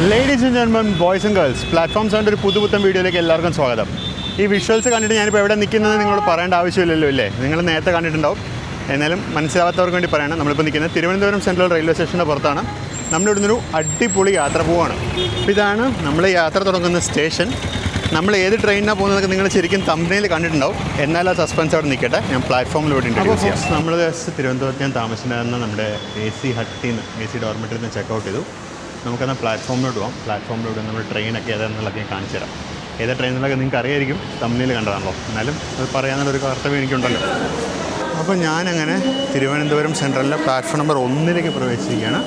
Ladies and gentlemen, boys and girls, platforms ആണ് ഒരു പുതുപുത്തൻ വീഡിയോയിലേക്ക് എല്ലാവർക്കും സ്വാഗതം. ഈ വിഷ്വൽസ് കണ്ടിട്ട് ഞാനിപ്പോൾ എവിടെ നിൽക്കുന്നത് നിങ്ങളോട് പറയേണ്ട ആവശ്യമില്ലല്ലോ അല്ലേ? നിങ്ങൾ നേരത്തെ കണ്ടിട്ടുണ്ടാവും. എന്നാലും മനസ്സിലാവാത്തവർക്ക് വേണ്ടി പറയണം. നമ്മളിപ്പോൾ നിൽക്കുന്നത് തിരുവനന്തപുരം സെൻട്രൽ റെയിൽവേ സ്റ്റേഷൻ്റെ പുറത്താണ്. നമ്മളിവിടെ നിന്നൊരു അടിപൊളി യാത്ര പോവുകയാണ്. അപ്പോൾ ഇതാണ് നമ്മൾ യാത്ര തുടങ്ങുന്ന സ്റ്റേഷൻ. നമ്മൾ ഏത് ട്രെയിനിനാണ് പോകുന്നതൊക്കെ നിങ്ങൾ ശരിക്കും തമ്പനയിൽ കണ്ടിട്ടുണ്ടാവും. എന്നാൽ ആ സസ്പെൻസ് അവിടെ നിൽക്കട്ടെ. ഞാൻ പ്ലാറ്റ്ഫോമിലൂടെ ഇൻട്രൊഡ്യൂസ് ചെയ്യാം. നമ്മൾ തിരുവനന്തപുരത്ത് ഞാൻ താമസിച്ചിരുന്ന നമ്മുടെ AC ഹട്ടിൽ നിന്ന് AC ഡോർമെറ്ററിൽ നിന്ന് ചെക്കൗട്ട് ചെയ്തു. നമുക്കെന്നാൽ പ്ലാറ്റ്ഫോമിലോട്ട് പോകാം. പ്ലാറ്റ്ഫോമിലൂടെ നമ്മൾ ട്രെയിനൊക്കെ ഏതാണെന്നുള്ളതൊക്കെ കാണിച്ചു തരാം. ഏതാ ട്രെയിനിലൊക്കെ നിങ്ങൾക്ക് അറിയായിരിക്കും, തമ്പനയിൽ കണ്ടതാണല്ലോ. എന്നാലും അത് പറയാനുള്ളൊരു കർത്തവ്യം എനിക്കുണ്ടല്ലോ. അപ്പോൾ ഞാനങ്ങനെ തിരുവനന്തപുരം സെൻട്രലിലെ പ്ലാറ്റ്ഫോം നമ്പർ 1 പ്രവേശിക്കുകയാണ്.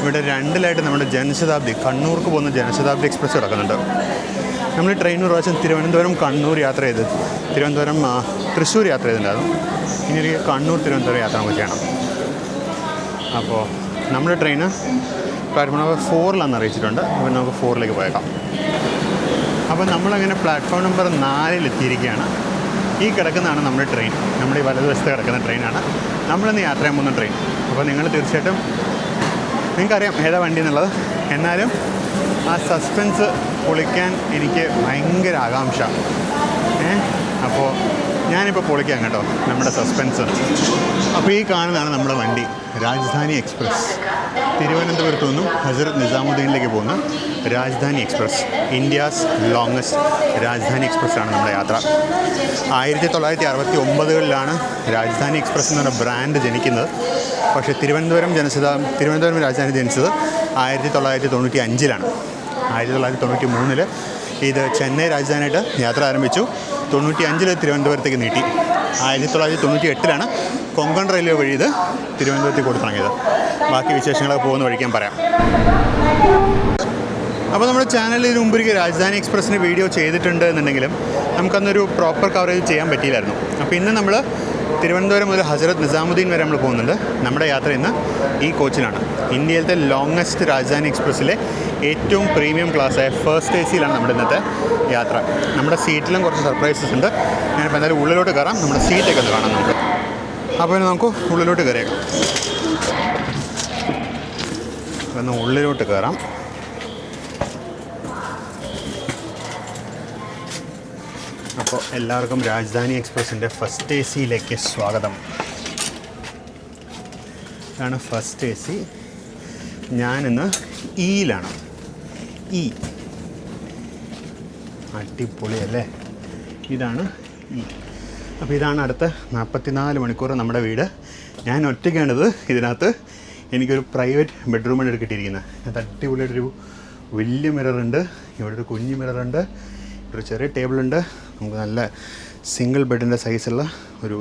ഇവിടെ 2 നമ്മുടെ ജനശതാബ്ദി, കണ്ണൂർക്ക് പോകുന്ന ജനശതാബ്ദി എക്സ്പ്രസ് കിടക്കുന്നുണ്ട്. നമ്മൾ ട്രെയിൻ ഒരു പ്രാവശ്യം തിരുവനന്തപുരം കണ്ണൂർ യാത്ര ചെയ്ത് തിരുവനന്തപുരം തൃശ്ശൂർ യാത്ര ചെയ്തിട്ടുണ്ടായിരുന്നു. ഇനി ഒരു കണ്ണൂർ തിരുവനന്തപുരം യാത്ര നമുക്ക് ചെയ്യണം. അപ്പോൾ നമ്മുടെ ട്രെയിന് പ്ലാറ്റ്ഫോം നമ്പർ 4 അറിയിച്ചിട്ടുണ്ട്. അപ്പോൾ നമുക്ക് 4 പോയേക്കാം. അപ്പോൾ നമ്മളങ്ങനെ പ്ലാറ്റ്ഫോം നമ്പർ 4 എത്തിയിരിക്കുകയാണ്. ഈ കിടക്കുന്നതാണ് നമ്മുടെ ട്രെയിൻ. നമ്മുടെ ഈ വലതുവശത്ത് കിടക്കുന്ന ട്രെയിനാണ് നമ്മളിന്ന് യാത്ര ചെയ്യാൻ പോകുന്ന ട്രെയിൻ. അപ്പോൾ നിങ്ങൾ തീർച്ചയായിട്ടും നിങ്ങൾക്കറിയാം ഏതാ വണ്ടി എന്നുള്ളത്. എന്നാലും ആ സസ്പെൻസ് പൊളിക്കാൻ എനിക്ക് ഭയങ്കര ആകാംക്ഷ. അപ്പോൾ ഞാനിപ്പോൾ പൊളിക്കാം കേട്ടോ നമ്മുടെ സസ്പെൻസ്. അപ്പോൾ ഈ കാണുന്നതാണ് നമ്മുടെ വണ്ടി, രാജധാനി എക്സ്പ്രസ്. തിരുവനന്തപുരത്തു നിന്നും ഹസ്രത്ത് നിസാമുദ്ദീനിലേക്ക് പോകുന്ന Rajdhani express, India's longest Rajdhani എക്സ്പ്രസ്സാണ് നമ്മുടെ യാത്ര. 1969 രാജധാനി എക്സ്പ്രസ് എന്ന് പറഞ്ഞ ബ്രാൻഡ് ജനിക്കുന്നത്. പക്ഷേ തിരുവനന്തപുരം രാജധാനി ജനിച്ചത് 1995. 1993 ഇത് ചെന്നൈ രാജധാനിയായിട്ട് യാത്ര ആരംഭിച്ചു. 95 തിരുവനന്തപുരത്തേക്ക് നീട്ടി. 1998 കൊങ്കൺ റെയിൽവേ വഴി ഇത് തിരുവനന്തപുരത്തേക്ക് കൊടുത്തു തുടങ്ങിയത്. ബാക്കി വിശേഷങ്ങളൊക്കെ പോകുന്ന വഴിക്കാൻ പറയാം. അപ്പോൾ നമ്മുടെ ചാനലിൽ ഇതിന് മുമ്പ് രാജധാനി എക്സ്പ്രസ്സിന് വീഡിയോ ചെയ്തിട്ടുണ്ട് എന്നുണ്ടെങ്കിലും നമുക്കന്നൊരു പ്രോപ്പർ കവറേജ് ചെയ്യാൻ പറ്റിയില്ലായിരുന്നു. അപ്പോൾ ഇന്ന് നമ്മൾ തിരുവനന്തപുരം മുതൽ ഹസ്രത്ത് നിസാമുദ്ദീൻ വരെ നമ്മൾ പോകുന്നുണ്ട്. നമ്മുടെ യാത്ര ഇന്ന് ഈ കോച്ചിലാണ്. ഇന്ത്യയിലത്തെ ലോങ്ങസ്റ്റ് രാജധാനി എക്സ്പ്രസ്സിലെ ഏറ്റവും പ്രീമിയം ക്ലാസ്സായ ഫസ്റ്റ് AC നമ്മുടെ ഇന്നത്തെ യാത്ര. നമ്മുടെ സീറ്റിലും കുറച്ച് സർപ്രൈസസ് ഉണ്ട്. ഞാനിപ്പോൾ എന്തായാലും ഉള്ളിലോട്ട് കയറാം. നമ്മുടെ സീറ്റൊക്കെ ഒന്ന് കാണാം നമുക്ക്. അപ്പോൾ നമുക്ക് ഉള്ളിലോട്ട് കയറിയേക്കാം. ഒന്ന് ഉള്ളിലോട്ട് കയറാം. അപ്പോൾ എല്ലാവർക്കും രാജധാനി എക്സ്പ്രസിൻ്റെ ഫസ്റ്റ് AC സ്വാഗതം. ഇതാണ് ഫസ്റ്റ് AC. ഞാനിന്ന് ഇയിലാണ്. അടിപൊളിയല്ലേ? ഇതാണ് ഇ. അപ്പോൾ ഇതാണ് അടുത്ത 44 മണിക്കൂർ നമ്മുടെ വീട്. ഞാൻ ഒറ്റയ്ക്കാണിത്. ഇതിനകത്ത് എനിക്കൊരു പ്രൈവറ്റ് ബെഡ്റൂമാണ് കിട്ടിയിരിക്കുന്നത്. അത് അടിപൊളിയായിട്ടൊരു വലിയ മിററുണ്ട്, ഇവിടെ ഒരു കുഞ്ഞു മിററുണ്ട്, ഒരു ചെറിയ ടേബിളുണ്ട്. നമുക്ക് നല്ല സിംഗിൾ ബെഡിൻ്റെ സൈസുള്ള ഒരു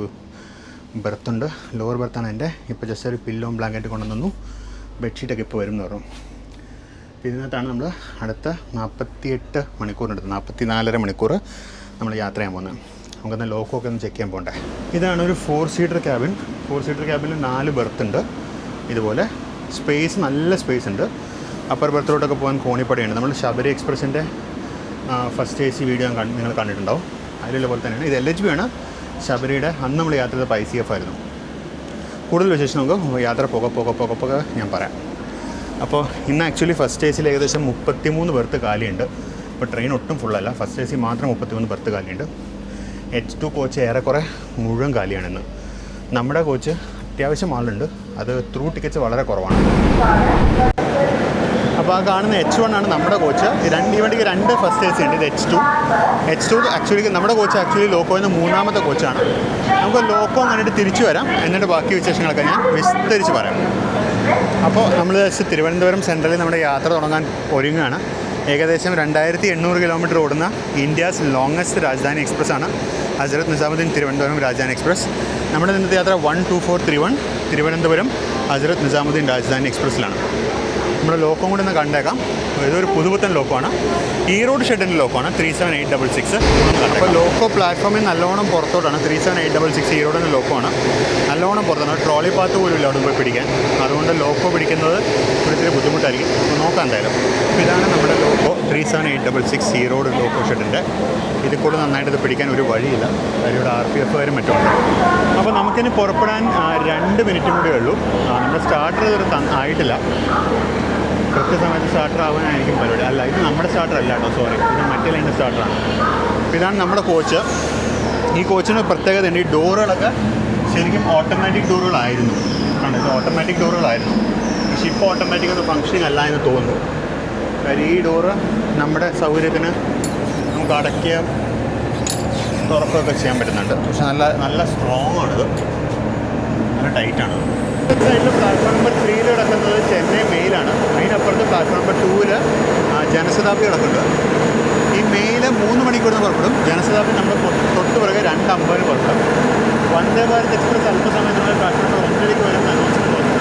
ബെർത്തുണ്ട്. ലോവർ ബെർത്താണ് എൻ്റെ. ഇപ്പോൾ ജസ്റ്റ് ഒരു പില്ലോം ബ്ലാങ്കറ്റ് കൊണ്ടുവന്നു. ബെഡ്ഷീറ്റൊക്കെ ഇപ്പോൾ വരും എന്ന് പറഞ്ഞു. ഇതിനകത്താണ് നമ്മൾ അടുത്ത 48 മണിക്കൂറിനടുത്ത് 44.5 മണിക്കൂർ നമ്മൾ യാത്ര ചെയ്യാൻ പോകുന്നത്. നമുക്കെന്നാൽ ലോക്കൊക്കെ ഒന്ന് ചെക്ക് ചെയ്യാൻ പോകണ്ടേ. ഇതാണ് ഒരു 4 സീറ്റർ ക്യാബിൻ. 4 സീറ്റർ ക്യാബിനിൽ 4 ബെർത്തുണ്ട്. ഇതുപോലെ നല്ല സ്പേസ് ഉണ്ട്. അപ്പർ ബെർത്തിലോട്ടൊക്കെ പോകാൻ കോണിപ്പടിയുണ്ട്. നമ്മൾ ശബരി എക്സ്പ്രസിൻ്റെ ഫസ്റ്റ് AC വീഡിയോ നിങ്ങൾ കണ്ടിട്ടുണ്ടാവും. അതിലുള്ള പോലെ തന്നെയാണ് ഇത്. LHB ആണ്. ശബരിയുടെ അന്ന് നമ്മൾ യാത്ര ചെയ്തത് ICF ആയിരുന്നു. കൂടുതൽ വിശേഷം നമുക്ക് യാത്ര പോകെ ഞാൻ പറയാം. അപ്പോൾ ഇന്ന് ആക്ച്വലി ഫസ്റ്റ് AC ഏകദേശം 33 ബെർത്ത് കാലിയുണ്ട്. ഇപ്പോൾ ട്രെയിൻ ഒട്ടും ഫുള്ളല്ല. ഫസ്റ്റ് AC മാത്രം 33 ബെർത്ത് കാലിയുണ്ട്. H2 കോച്ച് ഏറെക്കുറെ മുഴുവൻ കാലിയാണിന്ന്. നമ്മുടെ കോച്ച് അത്യാവശ്യം ആളുണ്ട്. അത് ത്രൂ ടിക്കറ്റ്സ് വളരെ കുറവാണ്. അപ്പോൾ ആ കാണുന്ന H1 നമ്മുടെ കോച്ച്. ഈ വണ്ടിക്ക് 2 ഫസ്റ്റ് AC ഉണ്ട്. ഇത് H2 ആക്ച്വലി നമ്മുടെ കോച്ച് ലോക്കോയിൽ നിന്ന് 3ാമത്തെ കോച്ചാണ്. നമുക്ക് ലോക്കോ കണ്ടിട്ട് തിരിച്ചു വരാം. എന്നിട്ട് ബാക്കി വിശേഷങ്ങളൊക്കെ ഞാൻ വിസ്തരിച്ച് പറയാം. അപ്പോൾ നമ്മൾ തിരുവനന്തപുരം സെൻട്രലിൽ നമ്മുടെ യാത്ര തുടങ്ങാൻ ഒരുങ്ങുകയാണ്. ഏകദേശം 2800 കിലോമീറ്റർ ഓടുന്ന India's longest Rajdhani എക്സ്പ്രസ്സാണ് Hazrat Nizamuddin Thiruvananthapuram Rajdhani express. നമ്മുടെ ഇന്നത്തെ യാത്ര 12431 തിരുവനന്തപുരം ഹസ്രത്ത് നിസാമുദ്ദീൻ രാജധാനി എക്സ്പ്രസ്സിലാണ്. നമ്മുടെ ലോക്കോ കൂടെ ഒന്ന് കണ്ടേക്കാം. ഇതൊരു പുതുപുത്തൻ ലോക്കമാണ്. ഈറോഡ് ഷെഡിൻ്റെ ലോക്കമാണ്. 37866. അപ്പോൾ ലോക്കോ പ്ലാറ്റ്ഫോമിൽ നല്ലോണം പുറത്തോട്ടാണ്. 37866 ഈറോഡിൻ്റെ ലോക്കമാണ്. നല്ലോണം പുറത്താണ്. ട്രോളി പാത്ത് പോലും ഇല്ല അവിടെ പോയി പിടിക്കാൻ. അതുകൊണ്ട് ലോക്കോ പിടിക്കുന്നത് ഇത്തിരി ബുദ്ധിമുട്ടായിരിക്കും. അപ്പോൾ നോക്കാം എന്തായാലും. ഇതാണ് നമ്മുടെ ലോക്കോ 37866 ഈറോഡ് ലോക്കോ ഷെഡിൻ്റെ. ഇതിൽ കൂടെ നന്നായിട്ട് ഇത് പിടിക്കാൻ ഒരു വഴിയില്ല. ഇവിടെ RPF മറ്റുമുണ്ട്. അപ്പോൾ നമുക്കിനി പുറപ്പെടാൻ 2 മിനിറ്റും കൂടെ ഉള്ളൂ. നമ്മുടെ സ്റ്റാർട്ടർ ഇതൊരു ആയിട്ടില്ല. കൃത്യസമയത്ത് സ്റ്റാർട്ടർ ആവാനായിരിക്കും പരിപാടി. അല്ല, ഇത് നമ്മുടെ സ്റ്റാർട്ടർ അല്ല കേട്ടോ, സോറി, ഇത് മറ്റേ ലൈൻ്റെ സ്റ്റാർട്ടറാണ്. അപ്പോൾ ഇതാണ് നമ്മുടെ കോച്ച്. ഈ കോച്ചിന് പ്രത്യേകത ഉണ്ട്, ഈ ഡോറുകളൊക്കെ ശരിക്കും ഓട്ടോമാറ്റിക് ഡോറുകളായിരുന്നു. കണ്ടോ, ഇത് ഓട്ടോമാറ്റിക് ഡോറുകളായിരുന്നു. പക്ഷേ ഇപ്പോൾ ഓട്ടോമാറ്റിക് ഒന്ന് ഫങ്ഷനിങ് അല്ല എന്ന് തോന്നുന്നു. കാര്യം ഈ ഡോറ് നമ്മുടെ സൗകര്യത്തിന് നമുക്ക് അടയ്ക്കുകയും തുറക്കുകയൊക്കെ ചെയ്യാൻ പറ്റുന്നുണ്ട്. പക്ഷെ നല്ല നല്ല സ്ട്രോങ് ആണിത്, നല്ല ടൈറ്റാണ്. സൈഡിൽ പ്ലാറ്റ്ഫോം നമ്പർ 3 കിടക്കുന്നത് ചെന്നൈ മെയിലാണ്. അതിനപ്പുറത്ത് പ്ലാറ്റ്ഫോം നമ്പർ 2 ജനശതാബ്ദി കിടക്കുന്നുണ്ട്. ഈ മെയിൽ 3 മണിക്കൂറിന് പുറപ്പെടും. ജനശതാബ്ദി നമ്മുടെ തൊട്ട് പുറകെ 2:50 പുറപ്പെടും. Vande Bharat express അല്പസമയത്തിനുള്ള platform number 1 വരുന്ന അനൗൺസ്മെൻറ്റ് വന്നു.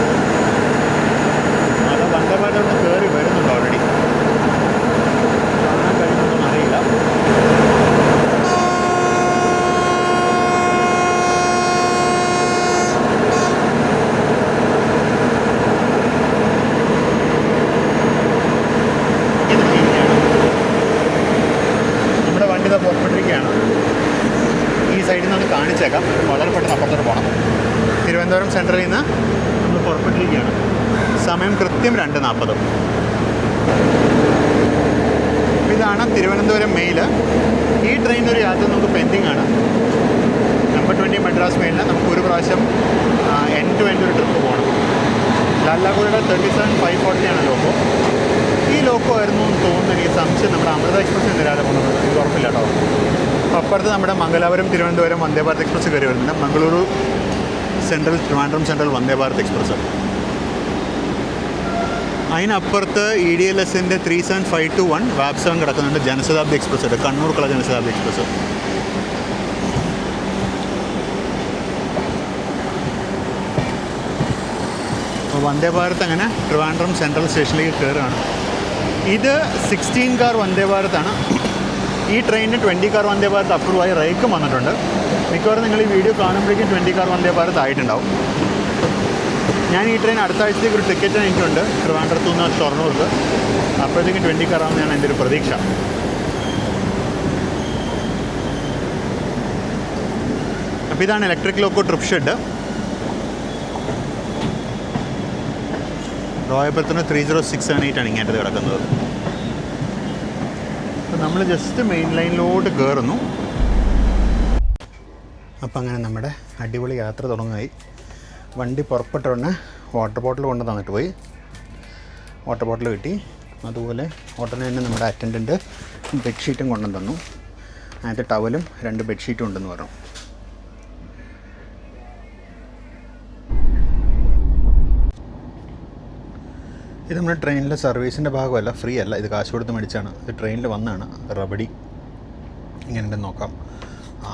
അത് വന്ദേ ഭാരത് ഒന്ന് കയറി വരുന്നുണ്ട് ഓൾറെഡി. കാണാൻ കഴിയുന്നൊന്നും അറിയില്ല. പുറപ്പെട്ടിരിക്കുകയാണ്. ഈ സൈഡിൽ നിന്ന് കാണിച്ചേക്കാം. വളരെ പെട്ടെന്ന് അപ്പുറത്തോട്ട് പോകണം. തിരുവനന്തപുരം സെൻട്രലിൽ നിന്ന് നമ്മൾ പുറപ്പെട്ടിരിക്കുകയാണ്. സമയം കൃത്യം 2:40. ഇതാണ് തിരുവനന്തപുരം മെയിൽ. ഈ ട്രെയിനിൻ്റെ ഒരു യാത്ര നമുക്ക് പെൻഡിങ് ആണ്. നമ്പർ 20 മദ്രാസ് മെയിലിന് നമുക്ക് ഒരു പ്രാവശ്യം എൻഡ് ടു എൻഡ് ഒരു ട്രിപ്പ് പോകണം. ലാലാഗുഡയുടെ 37,540 ആണ് ലോക്കോ. ഈ ലോക്കോ ആയിരുന്നു എന്ന് തോന്നുന്നു, എനിക്ക് സംശയം. നമ്മുടെ അമൃത എക്സ്പ്രസ് എന്തിനാണ് പോകുന്നത് എനിക്ക് ഉറപ്പില്ല കേട്ടോ. അപ്പുറത്ത് നമ്മുടെ മംഗലാപുരം തിരുവനന്തപുരം വന്ദേ ഭാരത് എക്സ്പ്രസ് കയറി വരുന്നുണ്ട്. Mangaluru central, Trivandrum central Vande Bharat express. അതിനപ്പുറത്ത് EDLSൻ്റെ 37,521 വാപ്സവൻ കിടക്കുന്നുണ്ട്. ജനശതാബ്ദി എക്സ്പ്രസ് ഉണ്ട്, കണ്ണൂർക്കുള്ള ജനശതാബ്ദി എക്സ്പ്രസ്. അപ്പോൾ വന്ദേ ഭാരത് അങ്ങനെ ട്രിവാൻഡ്രം സെൻട്രൽ സ്റ്റേഷനിലേക്ക് കയറുകയാണ്. ഇത് 16 കാർ വന്ദേ ഭാരതാണ്. ഈ ട്രെയിനിന് 20 കാർ വന്ദേ ഭാരത് അപ്രൂവ് ആയി റേക്കും വന്നിട്ടുണ്ട്. മിക്കവാറും നിങ്ങൾ ഈ വീഡിയോ കാണുമ്പോഴേക്കും 20 കാർ വന്ദേ ഭാരത് ആയിട്ടുണ്ടാവും. ഞാൻ ഈ ട്രെയിൻ അടുത്ത ആഴ്ചത്തേക്ക് ഒരു ടിക്കറ്റ് എനിക്കുണ്ട്, ട്രിവാൻഡ്രത്തു നിന്ന് ഷൊർണൂർക്ക്. അപ്പോഴത്തേക്കും 20 കാർ ആവുന്നതാണ് എൻ്റെ ഒരു പ്രതീക്ഷ. അപ്പോൾ ഇതാണ് ഇലക്ട്രിക് ലോക്കോ ട്രിപ്പ് ഷെഡ്. റോയപുരത്തിന് 30678 ആണ് ഇങ്ങേറ്റത് കിടക്കുന്നത്. അപ്പോൾ നമ്മൾ ജസ്റ്റ് മെയിൻ ലൈനിലോട്ട് കയറുന്നു. അപ്പോൾ അങ്ങനെ നമ്മുടെ അടിപൊളി യാത്ര തുടങ്ങായി. വണ്ടി പുറപ്പെട്ട ഉടനെ വാട്ടർ ബോട്ടിൽ കൊണ്ട് തന്നിട്ട് പോയി. വാട്ടർ ബോട്ടിൽ കിട്ടി. അതുപോലെ ഉടനെ തന്നെ നമ്മുടെ അറ്റൻഡൻറ്റ് ബെഡ്ഷീറ്റും കൊണ്ടു തന്നു. അതിനകത്ത് ടവലും 2 ബെഡ്ഷീറ്റും ഉണ്ടെന്ന് പറഞ്ഞു. ഇത് നമ്മുടെ ട്രെയിനിലെ സർവീസിൻ്റെ ഭാഗമല്ല, ഫ്രീ അല്ല, ഇത് കാശ് കൊടുത്ത് മേടിച്ചാണ്. ഇത് ട്രെയിനിൽ വന്നതാണ്. റബഡി ഇങ്ങനെ നോക്കാം.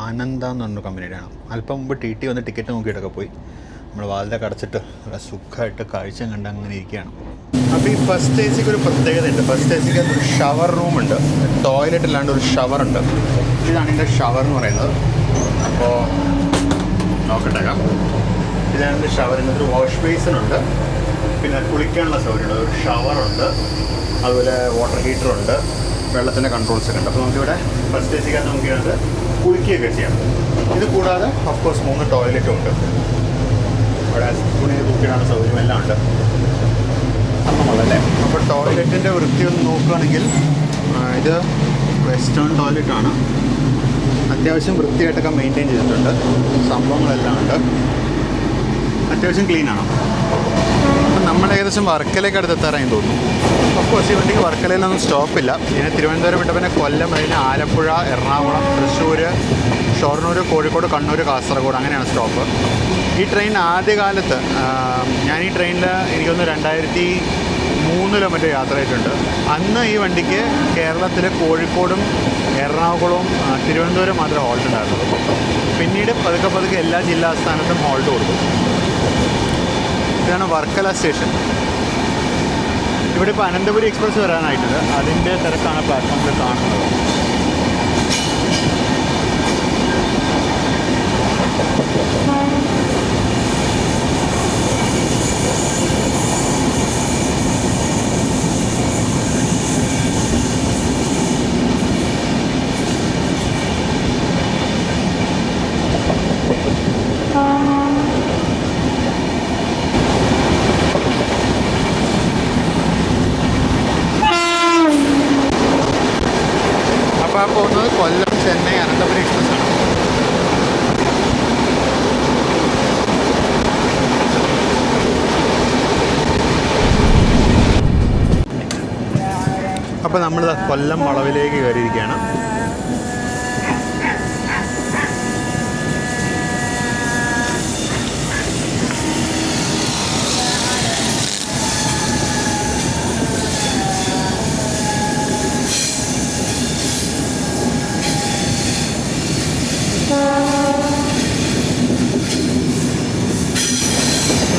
ആനന്ദ എന്ന് പറഞ്ഞ കമ്പനിയുടെയാണ്. അല്പം മുമ്പ് TT വന്ന് ടിക്കറ്റ് നോക്കിയിട്ടൊക്കെ പോയി. നമ്മൾ വാതിലൊക്കെ അടച്ചിട്ട് നല്ല സുഖമായിട്ട് കാഴ്ച കണ്ട് അങ്ങനെ ഇരിക്കുകയാണ്. അപ്പോൾ ഈ ഫസ്റ്റ് എ സിക്ക് ഒരു പ്രത്യേകത ഉണ്ട്. ഫസ്റ്റ് എ സിക്ക് ഒരു ഷവർ റൂമുണ്ട്, ടോയ്ലറ്റ് അല്ലാണ്ട് ഒരു ഷവറുണ്ട്. ഇതാണ് ഇതിൻ്റെ ഷവർ എന്ന് പറയുന്നത്. അപ്പോൾ നോക്കട്ടേക്കാം. ഇതാണ് ഷവറിൻ്റെ ഒരു വാഷ് ബേസിനുണ്ട്, പിന്നെ കുളിക്കാനുള്ള സൗകര്യമുണ്ട്, ഒരു ഷവറുണ്ട്, അതുപോലെ വാട്ടർ ഹീറ്ററുണ്ട്, വെള്ളത്തിൻ്റെ കൺട്രോൾസ് ഒക്കെ ഉണ്ട്. അപ്പോൾ നമുക്കിവിടെ ഫസ്റ്റ് എ സിക്കകത്ത് നമുക്കിത് കുളിക്കുകയൊക്കെ ചെയ്യാം. ഇത് കൂടാതെ ഓഫ്കോഴ്സ് 3 ടോയ്ലറ്റും ഉണ്ട്. ഇവിടെ തുണി തൂക്കിയിടാനുള്ള സൗകര്യം എല്ലാം ഉണ്ട്. അല്ലേ? അപ്പോൾ ടോയ്ലറ്റിൻ്റെ വൃത്തി ഒന്ന് നോക്കുകയാണെങ്കിൽ ഇത് വെസ്റ്റേൺ ടോയ്ലറ്റാണ്. അത്യാവശ്യം വൃത്തിയായിട്ടൊക്കെ മെയിൻറ്റെയിൻ ചെയ്തിട്ടുണ്ട്. സംഭവങ്ങളെല്ലാം ഉണ്ട്. അത്യാവശ്യം ക്ലീനാണ്. അപ്പം നമ്മൾ ഏകദേശം വർക്കലയ്ക്ക് അടുത്തെത്താറായി തോന്നുന്നു. ഓഫ്കോഴ്സ് ഈ വണ്ടിക്ക് വർക്കലയിലൊന്നും സ്റ്റോപ്പില്ല. ഇതിന് തിരുവനന്തപുരം വിട്ട പിന്നെ കൊല്ലം, അതിന് ആലപ്പുഴ, എറണാകുളം, തൃശ്ശൂർ, ഷൊർണൂർ, കോഴിക്കോട്, കണ്ണൂർ, കാസർഗോഡ് അങ്ങനെയാണ് സ്റ്റോപ്പ്. ഈ ട്രെയിൻ ആദ്യകാലത്ത് ഞാൻ ഈ ട്രെയിനിൽ എനിക്കൊന്ന് 2003 മറ്റോ യാത്ര ചെയ്തിട്ടുണ്ട്. അന്ന് ഈ വണ്ടിക്ക് കേരളത്തിലെ കോഴിക്കോടും എറണാകുളവും തിരുവനന്തപുരം മാത്രമേ ഹോൾട്ട് ഉണ്ടായിരുന്നുള്ളൂ. പിന്നീട് പതുക്കെ പതുക്കെ എല്ലാ ജില്ലാസ്ഥാനത്തും ഹോൾട്ട് കൊടുക്കും. ഇതാണ് വർക്കല സ്റ്റേഷൻ. ഇവിടെ ഇപ്പോൾ അനന്തപുരി എക്സ്പ്രസ് വരാനായിട്ടുണ്ട്. അതിൻ്റെ തിരക്കാണ് പ്ലാറ്റ്ഫോമിൽ കാണുന്നത്. അപ്പോൾ നമ്മൾ കൊല്ലം വളവിലേക്ക് കയറിയിരിക്കുകയാണ്.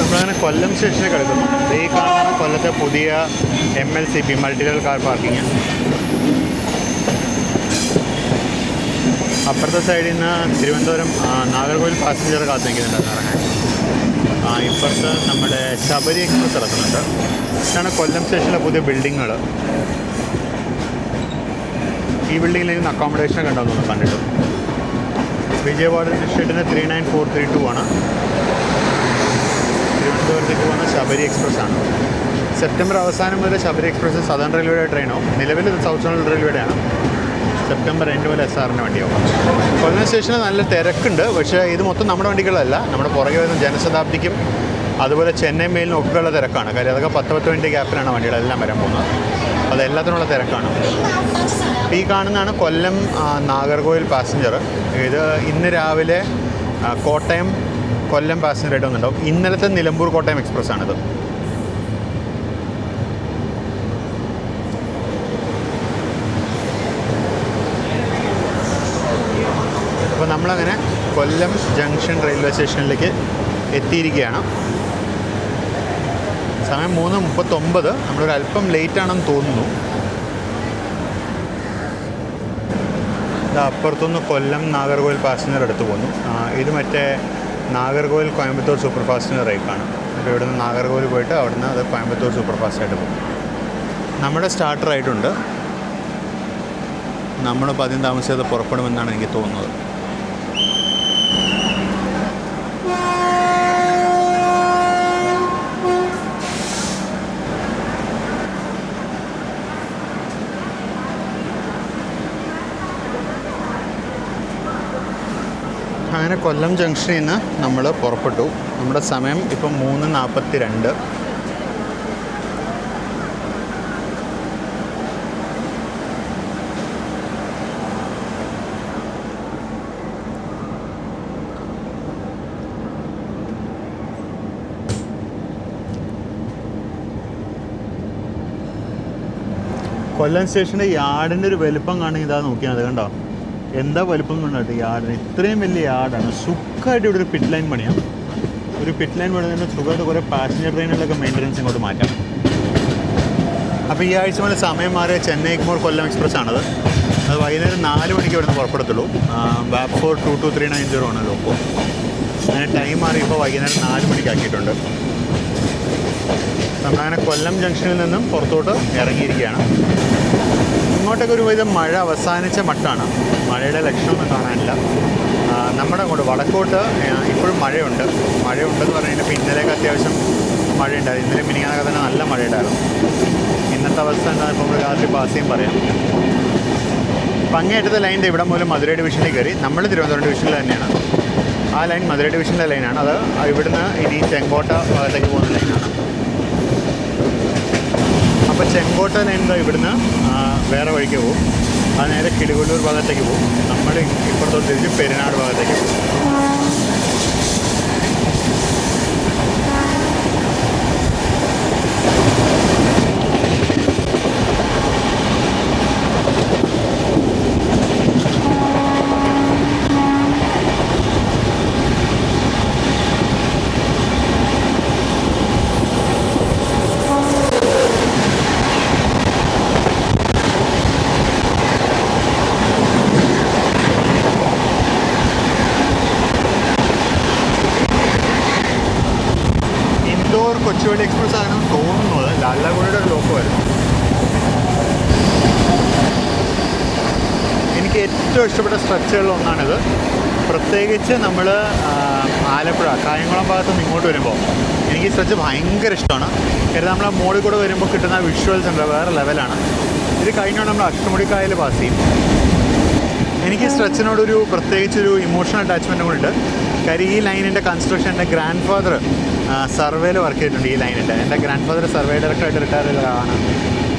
നമ്മളങ്ങനെ കൊല്ലം സ്റ്റേഷനിൽ കിടക്കുന്നു. ഈ കാണുന്ന കൊല്ലത്തെ പുതിയ MLCP multi level car parking. അപ്പുറത്തെ സൈഡിൽ നിന്ന് തിരുവനന്തപുരം നാഗർകോവിൽ പാസഞ്ചർ കാത്ത് നിൽക്കുന്നുണ്ടെന്ന് ഇറങ്ങാൻ. ഇപ്പുറത്ത് നമ്മുടെ ശബരി എക്സ്പ്രസ് ഇറക്കുന്നുണ്ട്. ഇതാണ് കൊല്ലം സ്റ്റേഷനിലെ പുതിയ ബിൽഡിങ്ങുകൾ. ഈ ബിൽഡിങ്ങിൽ നിന്ന് അക്കോമഡേഷനൊക്കെ ഉണ്ടോയെന്ന് കണ്ടിട്ടു. വിജയവാഡ ഡിസ്ട്രിക്റ്റിന് 39432 ആണ്. തിരുവനന്തപുരത്തേക്ക് പോകുന്ന ശബരി എക്സ്പ്രസ് ആണ്. സെപ്റ്റംബർ അവസാനം മുതൽ ശബരി എക്സ്പ്രസ് സദേൺ റെയിൽവേയുടെ ട്രെയിനോ, നിലവിൽ സൗത്ത് സോണൽ റെയിൽവേയുടെ ആണ്. സെപ്റ്റംബർ 2 മുതൽ SRൻ്റെ വണ്ടിയാവും. കൊല്ലം സ്റ്റേഷനിൽ നല്ല തിരക്കുണ്ട്. പക്ഷേ ഇത് മൊത്തം നമ്മുടെ വണ്ടികളല്ല. നമ്മുടെ പുറകെ വരുന്ന ജനശതാബ്ദിക്കും അതുപോലെ ചെന്നൈ മെയിലിനും ഒക്കെയുള്ള തിരക്കാണ്. കാര്യം അതൊക്കെ 10 മിനിറ്റ് ഗ്യാപ്പിലാണ് വണ്ടികളെല്ലാം വരാൻ പോകുന്നത്. അതെല്ലാത്തിനുള്ള തിരക്കാണ്. ഈ കാണുന്നതാണ് കൊല്ലം നാഗർകോവിൽ പാസഞ്ചർ. ഇത് ഇന്ന് രാവിലെ കോട്ടയം കൊല്ലം പാസഞ്ചറായിട്ട് വന്നിട്ടുണ്ടാവും. ഇന്നലത്തെ നിലമ്പൂർ കോട്ടയം എക്സ്പ്രസ് ആണിത്. അപ്പോൾ നമ്മളങ്ങനെ കൊല്ലം ജംഗ്ഷൻ റെയിൽവേ സ്റ്റേഷനിലേക്ക് എത്തിയിരിക്കുകയാണ്. സമയം 3:39. നമ്മളൊരല്പം ലേറ്റാണെന്ന് തോന്നുന്നു. അപ്പുറത്തുനിന്ന് കൊല്ലം നാഗർകോവിൽ പാസഞ്ചർ എടുത്തു പോന്നു. ഇത് മറ്റേ നാഗർകോവിൽ കോയമ്പത്തൂർ സൂപ്പർ ഫാസ്റ്റിൻ്റെ റേക്കാണ്. അപ്പോൾ ഇവിടെ നിന്ന് നാഗർകോവിൽ പോയിട്ട് അവിടെ നിന്ന് അത് കോയമ്പത്തൂർ സൂപ്പർ ഫാസ്റ്റായിട്ട് പോകും. നമ്മുടെ സ്റ്റാർട്ടറായിട്ടുണ്ട്. നമ്മളിപ്പോൾ അധികം താമസിയാതെ പുറപ്പെടുമെന്നാണ് എനിക്ക് തോന്നുന്നത്. അങ്ങനെ കൊല്ലം ജംഗ്ഷനിൽ നിന്ന് നമ്മൾ പുറപ്പെട്ടു. നമ്മുടെ സമയം ഇപ്പം 3:42. കൊല്ലം സ്റ്റേഷൻ്റെ യാർഡിൻ്റെ ഒരു വലുപ്പം കാണുക. ഇതാ നോക്കിയാൽ അത് കണ്ടോ, എന്താ വലുപ്പം കൊണ്ടായിട്ട് യാർഡിന്. ഇത്രയും വലിയ യാർഡാണ്. സുഖമായിട്ട് ഇവിടെ ഒരു പിറ്റ് ലൈൻ പണിയാം. ഒരു പിറ്റ് ലൈൻ പണിതന്നെ സുഖമായിട്ട് കുറേ പാസഞ്ചർ ട്രെയിനുകളൊക്കെ മെയിൻ്റനൻസ് ഇങ്ങോട്ട് മാറ്റാം. അപ്പോൾ ഈ ആഴ്ച മുതൽ സമയം മാറിയ ചെന്നൈ എഗ്മോർ കൊല്ലം എക്സ്പ്രസ് ആണത്. അത് വൈകുന്നേരം 4 മണിക്ക് ഇവിടെ നിന്ന് പുറപ്പെടത്തുള്ളൂ. വാപ്പ് 22390 ആണല്ലോ. അപ്പോൾ അങ്ങനെ ടൈം മാറി ഇപ്പോൾ വൈകുന്നേരം 4 മണിക്ക് ആക്കിയിട്ടുണ്ട്. നമ്മളങ്ങനെ കൊല്ലം ജംഗ്ഷനിൽ നിന്നും പുറത്തോട്ട് ഇറങ്ങിയിരിക്കുകയാണ്. ഇങ്ങോട്ടൊക്കെ ഒരുവിധം മഴ അവസാനിച്ച മട്ടാണ്. മഴയുടെ ലക്ഷണമൊന്നും കാണാനില്ല. നമ്മുടെ അങ്ങോട്ട് വടക്കോട്ട് ഇപ്പോഴും മഴയുണ്ടെന്ന് പറഞ്ഞു കഴിഞ്ഞപ്പോൾ ഇന്നലെയൊക്കെ അത്യാവശ്യം മഴയുണ്ടായിരുന്നു. ഇന്നലെ മിനിങ്ങാനൊക്കെ തന്നെ നല്ല മഴയുണ്ടായിരുന്നു. ഇന്നത്തെ അവസ്ഥ എന്താ ഇപ്പോൾ നമ്മൾ രാത്രി പാസ് ചെയ്യും പറയാം. അപ്പം അങ്ങേറ്റത്തെ ലൈനിൻ്റെ ഇവിടെ മുതൽ മധുരൈ ഡിവിഷനിൽ കയറി. നമ്മൾ തിരുവനന്തപുരം ഡിവിഷനിൽ തന്നെയാണ്. ആ ലൈൻ മധുരൈ ഡിവിഷനിലെ ലൈനാണ്. അത് ഇവിടുന്ന് ഇനി ചെങ്കോട്ട ഭാഗത്തേക്ക് പോകുന്ന ലൈനാണ്. അപ്പോൾ ചെങ്കോട്ട ലൈൻ ഇവിടുന്ന് വേറെ വഴിക്ക് പോകും. അത് നേരെ കിളികൊല്ലൂർ ഭാഗത്തേക്ക് പോകും. നമ്മൾ ഇപ്പുറത്തോട്ട് തിരിച്ച് പെരുന്നാട് ഭാഗത്തേക്ക് പോകും. കൊച്ചുവേളി എക്സ്പ്രസ് ആണെന്ന് തോന്നുന്നത്. ലാലാഗുഡയുടെ ഒരു ലോക്കമായിരുന്നു. എനിക്ക് ഏറ്റവും ഇഷ്ടപ്പെട്ട സ്ട്രെച്ചുകളിലൊന്നാണിത്. പ്രത്യേകിച്ച് നമ്മൾ ആലപ്പുഴ കായംകുളം ഭാഗത്ത് നിന്ന് ഇങ്ങോട്ട് വരുമ്പോൾ എനിക്ക് ഈ സ്ട്രെച്ച് ഭയങ്കര ഇഷ്ടമാണ്. കാരണം നമ്മൾ ആ മോളിൽ കൂടെ വരുമ്പോൾ കിട്ടുന്ന വിഷ്വൽസ് ഉണ്ട്, വേറെ ലെവലാണ്. ഇത് കഴിഞ്ഞാൽ നമ്മൾ അഷ്ടമുടിക്കായൽ പാസ് ചെയ്യും. എനിക്ക് സ്ട്രെച്ചിനോടൊരു പ്രത്യേകിച്ചൊരു ഇമോഷണൽ അറ്റാച്ച്മെൻറ്റും കൂടെ ഉണ്ട്. കാര്യം ഈ ലൈനിൻ്റെ കൺസ്ട്രക്ഷൻ എൻ്റെ ഗ്രാൻഡ് ഫാദർ സർവേയിൽ വർക്ക് ചെയ്തിട്ടുണ്ട്. ഈ ലൈനിൻ്റെ എൻ്റെ ഗ്രാൻഡ് ഫാദർ സർവേ ഡയറക്ടറായിട്ട് റിട്ടയർ ചെയ്തതാണ്.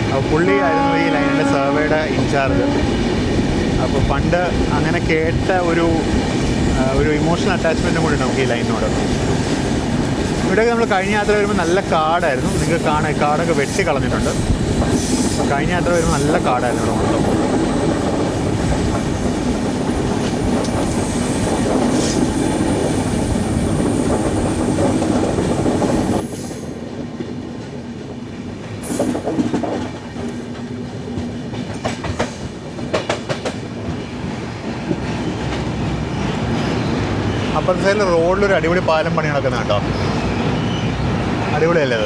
അപ്പോൾ പുള്ളി ആയിരുന്നു ഈ ലൈനിൻ്റെ സർവേയുടെ ഇൻചാർജ്. അപ്പോൾ പണ്ട് അങ്ങനെ കേട്ട ഒരു ഇമോഷണൽ അറ്റാച്ച്മെൻറ്റും കൂടി നമുക്ക് ഈ ലൈനിനോട്. ഇവിടെയൊക്കെ നമ്മൾ കഴിഞ്ഞ യാത്ര വരുമ്പോൾ നല്ല കാടായിരുന്നു. നിങ്ങൾക്ക് കാണാൻ കാടൊക്കെ വെട്ടി കളഞ്ഞിട്ടുണ്ട്. കഴിഞ്ഞ യാത്ര വരുമ്പോൾ നല്ല കാടായിരുന്നു ഇവിടെ മൊത്തം. അപ്പുറത്തെ സൈഡിൽ റോഡിലൊരു അടിപൊളി പാലം പണി നടക്കുന്ന കേട്ടോ. അടിപൊളിയല്ലേ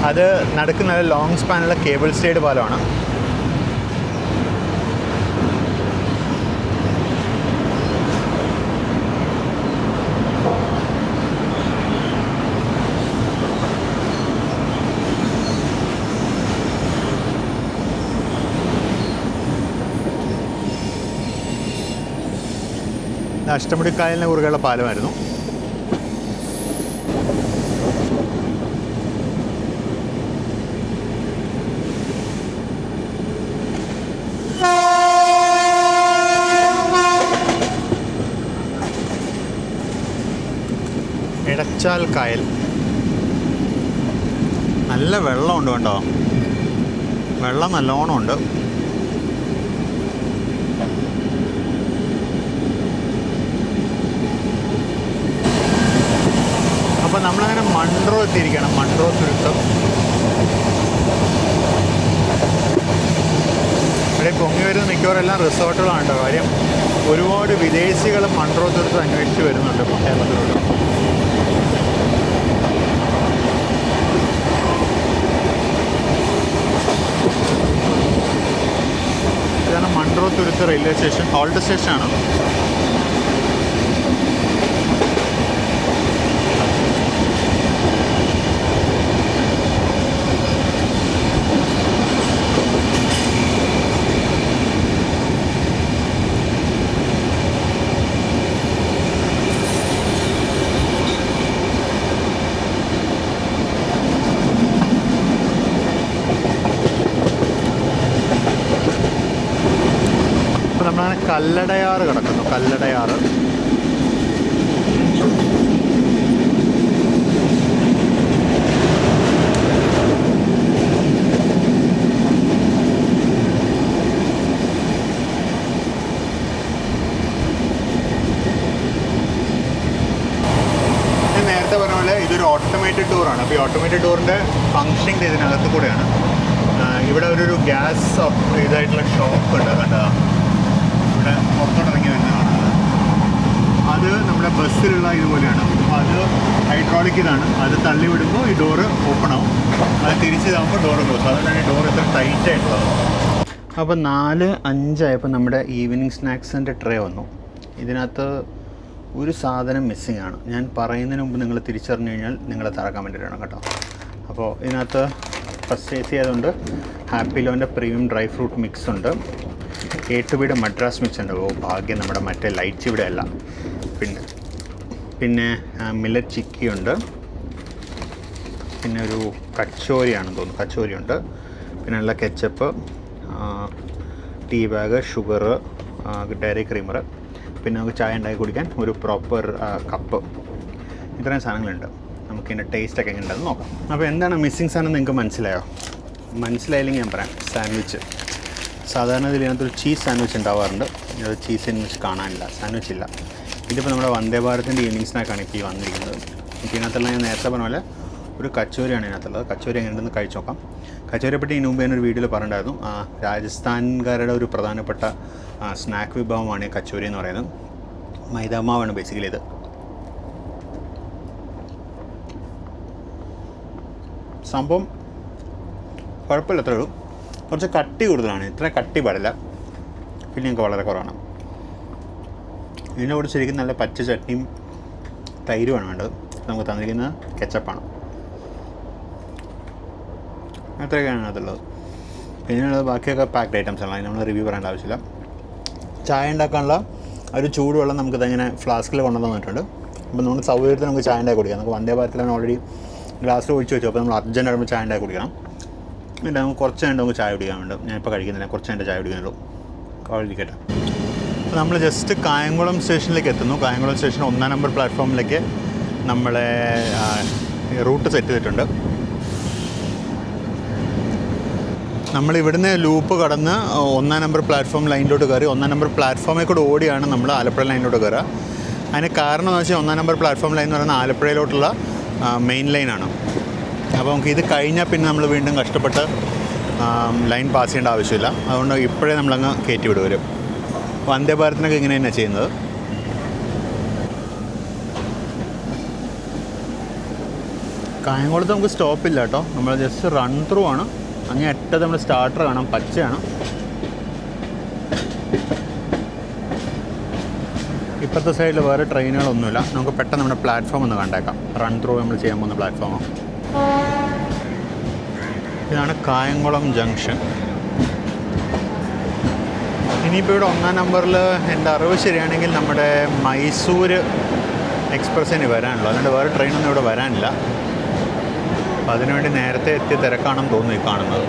അത് നടക്കുന്ന ലോങ് സ്പാനുള്ള കേബിൾ സ്റ്റേഡ് പാലമാണ്. അഷ്ടമുടിക്കായലിനെ കുറുകെയുള്ള പാലമായിരുന്നു. ഇടച്ചാൽ കായൽ നല്ല വെള്ളമുണ്ട് കേട്ടോ. വെള്ളം നല്ലോണം ഉണ്ട്. അപ്പോൾ നമ്മളങ്ങനെ മൺട്രോ എത്തിയിരിക്കണം. മൺട്രോ തുരുത്തം. ഇവിടെ പൊങ്ങി വരുന്ന മിക്കവാറെല്ലാം റിസോർട്ടുകളാണ് കേട്ടോ. കാര്യം ഒരുപാട് വിദേശികൾ മൺട്രോ തുരുത്തം അന്വേഷിച്ച് വരുന്നുണ്ട് കേരളത്തിലോട്ട്. ഇതാണ് മൺട്രോ തുരുത്ത് റെയിൽവേ സ്റ്റേഷൻ. ഹോൾട്ട് സ്റ്റേഷനാണ്. നമ്മളങ്ങനെ കല്ലടയാറ് കിടക്കുന്നു. കല്ലടയാറ് ഞാൻ നേരത്തെ പറഞ്ഞ പോലെ ഇതൊരു ഓട്ടോമേറ്റഡ് ടൂറാണ്. അപ്പോൾ ഈ ഓട്ടോമേറ്റഡ് ടൂറിൻ്റെ ഫങ്ഷനിങ് ഇതിനകത്ത് കൂടെയാണ്. ഇവിടെ ഒരു ഗ്യാസ് ഇതായിട്ടുള്ള ഷോപ്പ് ഉണ്ട് കണ്ടോ. ഇവിടെ പുറത്തോട്ടിറങ്ങി വരുന്നതാണ്. അത് നമ്മുടെ ബസ്സിലുള്ള ഇതുപോലെയാണ്. അപ്പോൾ അത് ഹൈഡ്രോളിക് ഇതാണ്. അത് തള്ളി വിടുമ്പോൾ ഈ ഡോറ് ഓപ്പൺ ആവും. അത് തിരിച്ചിതാകുമ്പോൾ ഡോറ് ക്ലോസ്. അതുകൊണ്ടാണ് ഈ ഡോർ ഇത്ര ടൈറ്റ് ആയിട്ടുള്ളത്. അപ്പോൾ 4:05 ആയപ്പോൾ നമ്മുടെ ഈവനിങ് സ്നാക്സിൻ്റെ ട്രേ വന്നു. ഇതിനകത്ത് ഒരു സാധനം മിസ്സിംഗ് ആണ്. ഞാൻ പറയുന്നതിന് മുമ്പ് നിങ്ങൾ തിരിച്ചറിഞ്ഞു കഴിഞ്ഞാൽ നിങ്ങളെ തറക്കാൻ വേണ്ടിയിട്ടാണ് കേട്ടോ. അപ്പോൾ ഇതിനകത്ത് ഫസ്റ്റ് AC ആയതുകൊണ്ട് ഹാപ്പിലോൻ്റെ പ്രീമിയം ഡ്രൈ ഫ്രൂട്ട് മിക്സ് ഉണ്ട്. A2Bയുടെ മദ്രാസ് മിക്സ് ഉണ്ട്. ഭാഗ്യം നമ്മുടെ മറ്റേ ലൈറ്റ്സ് ഇവിടെ അല്ല. പിന്നെ മില്ലറ്റ് ചിക്കി ഉണ്ട്. പിന്നെ ഒരു കച്ചോരിയാണെന്ന് തോന്നുന്നു. കച്ചോരി ഉണ്ട്. പിന്നെ ഉള്ള ketchup, tea bag, sugar, dairy creamer, പിന്നെ നമുക്ക് ചായ ഉണ്ടാക്കി കുടിക്കാൻ ഒരു പ്രോപ്പർ കപ്പ്. ഇത്രയും സാധനങ്ങളുണ്ട്. നമുക്കിതിൻ്റെ ടേസ്റ്റൊക്കെ എങ്ങനെ ഉണ്ടെന്ന് നോക്കാം. അപ്പോൾ എന്താണ് മിസ്സിങ് സാധനം നിങ്ങൾക്ക് മനസ്സിലായോ? മനസ്സിലായില്ലെങ്കിൽ ഞാൻ പറയാം. സാൻഡ്വിച്ച്. സാധാരണ ഇതിനകത്തൊരു ചീസ് സാൻഡ്വിച്ച് ഉണ്ടാവാറുണ്ട്. ഇത് ചീസ് സാൻഡ്വിച്ച് കാണാനില്ല, സാൻഡ്വിച്ച് ഇല്ല. ഇതിപ്പോൾ നമ്മുടെ വന്ദേ ഭാരതിൻ്റെ ഈവനിങ് സ്നാക്കാണ് ഇപ്പോൾ ഈ വന്നിരിക്കുന്നത്. ഇപ്പോൾ ഇതിനകത്തുള്ള ഞാൻ നേരത്തെ പറഞ്ഞ പോലെ ഒരു കച്ചോരിയാണ് ഇതിനകത്തുള്ളത്. കച്ചോരി എങ്ങനെയുണ്ടെന്ന് കഴിച്ച് നോക്കാം. കച്ചോരിയെ പറ്റി ഇതിനു മുമ്പ് ഞാനൊരു വീഡിയോയിൽ പറഞ്ഞിട്ടുണ്ടായിരുന്നു. രാജസ്ഥാൻകാരുടെ ഒരു പ്രധാനപ്പെട്ട സ്നാക്ക് വിഭവമാണ് ഈ കച്ചോരി എന്ന് പറയുന്നത്. മൈദാമാവാണ് ബേസിക്കലി ഇത്. സംഭവം കുഴപ്പമില്ല, അത്രേ ഉള്ളൂ. കുറച്ച് കട്ടി കൂടുതലാണ്. ഇത്ര കട്ടി പാടില്ല. പിന്നെ ഞങ്ങൾക്ക് വളരെ കുറവാണ്. ഇതിൻ്റെ കൂടെ ശരിക്കും നല്ല പച്ച ചട്നിയും തൈരുമാണ് വേണ്ടത്. നമുക്ക് തന്നിരിക്കുന്നത് കെച്ചപ്പാണ്. അത്രയൊക്കെയാണ് അതുള്ളത്. പിന്നെയുള്ളത് ബാക്കിയൊക്കെ പാക്ഡ് ഐറ്റംസ് ആണ്. അതിന് നമ്മൾ റിവ്യൂ പറയേണ്ട ആവശ്യമില്ല. ചായ ഉണ്ടാക്കാനുള്ള ഒരു ചൂടുവെള്ളം നമുക്കിതങ്ങനെ ഫ്ലാസ്കിൽ കൊണ്ടുവന്ന് തന്നിട്ടുണ്ട്. അപ്പോൾ നമ്മൾ സൗകര്യത്തിൽ നമുക്ക് ചായ ഉണ്ടാക്കി കുടിക്കാം. നമുക്ക് വന്ദേ ഭാരതിലാണ് ഓൾറെഡി ഗ്ലാസ്സിൽ ഒഴിച്ച് വെച്ചു. അപ്പോൾ നമ്മൾ അർജൻറ്റ് ആകുമ്പോൾ ചായ ഉണ്ടാക്കി കുടിക്കണം. പിന്നെ നമുക്ക് കുറച്ച് കഴിഞ്ഞ് നമുക്ക് ചായ കുടിക്കാൻ വേണ്ട. ഞാനിപ്പോൾ കഴിക്കുന്നില്ല, കുറച്ച് കഴിഞ്ഞ് ചായ കുടിക്കാനുള്ളൂ. കഴിക്കട്ടെ. അപ്പോൾ നമ്മൾ ജസ്റ്റ് കായംകുളം സ്റ്റേഷനിലേക്ക് എത്തുന്നു. കായംകുളം സ്റ്റേഷൻ 1-ാം നമ്പർ പ്ലാറ്റ്ഫോമിലേക്ക് നമ്മളെ റൂട്ട് സെറ്റ് ചെയ്തിട്ടുണ്ട്. നമ്മൾ ഇവിടുന്ന് ലൂപ്പ് കടന്ന് 1-ാം നമ്പർ പ്ലാറ്റ്ഫോം ലൈനിലോട്ട് കയറി 1-ാം നമ്പർ പ്ലാറ്റ്ഫോമിൽ കൂടെ ഓടിയാണ് നമ്മൾ ആലപ്പുഴ ലൈനിലോട്ട് കയറുക. അതിന് കാരണം എന്ന് വെച്ചാൽ 1-ാം നമ്പർ പ്ലാറ്റ്ഫോം ലൈൻ എന്ന് പറയുന്നത് ആലപ്പുഴയിലോട്ടുള്ള മെയിൻ ലൈനാണ്. അപ്പോൾ നമുക്ക് ഇത് കഴിഞ്ഞാൽ പിന്നെ നമ്മൾ വീണ്ടും കഷ്ടപ്പെട്ട് ലൈൻ പാസ് ചെയ്യേണ്ട ആവശ്യമില്ല. അതുകൊണ്ട് ഇപ്പോഴേ നമ്മളങ്ങ് കയറ്റി വിടുവരും. വന്ദേ ഭാരതിനൊക്കെ ഇങ്ങനെ തന്നെയാണ് ചെയ്യുന്നത്. കായംകുളത്ത് നമുക്ക് സ്റ്റോപ്പില്ല കേട്ടോ. നമ്മൾ ജസ്റ്റ് റൺ ത്രൂ ആണ്. അങ്ങേ അറ്റത്ത് നമ്മൾ സ്റ്റാർട്ടർ കാണാം, പച്ചയാണ്. ഇപ്പോഴത്തെ സൈഡിൽ വേറെ ട്രെയിനുകളൊന്നുമില്ല. നമുക്ക് പെട്ടെന്ന് നമ്മുടെ പ്ലാറ്റ്ഫോം ഒന്ന് കണ്ടേക്കാം. റൺ ത്രൂ നമ്മൾ ചെയ്യാൻ പോകുന്ന പ്ലാറ്റ്ഫോമാണ്. ഇതാണ് കായംകുളം ജംഗ്ഷൻ. ഇനിയിപ്പോൾ ഇവിടെ 1-ാം നമ്പറിൽ എൻ്റെ അറിവ് ശരിയാണെങ്കിൽ നമ്മുടെ മൈസൂർ എക്സ്പ്രസ്സിന് വരാനുള്ളൂ. അതുകൊണ്ട് വേറെ ട്രെയിനൊന്നും ഇവിടെ വരാനില്ല. അപ്പോൾ അതിനുവേണ്ടി നേരത്തെ എത്തിയ തിരക്കാണെന്ന് തോന്നുന്നു ഈ കാണുന്നത്.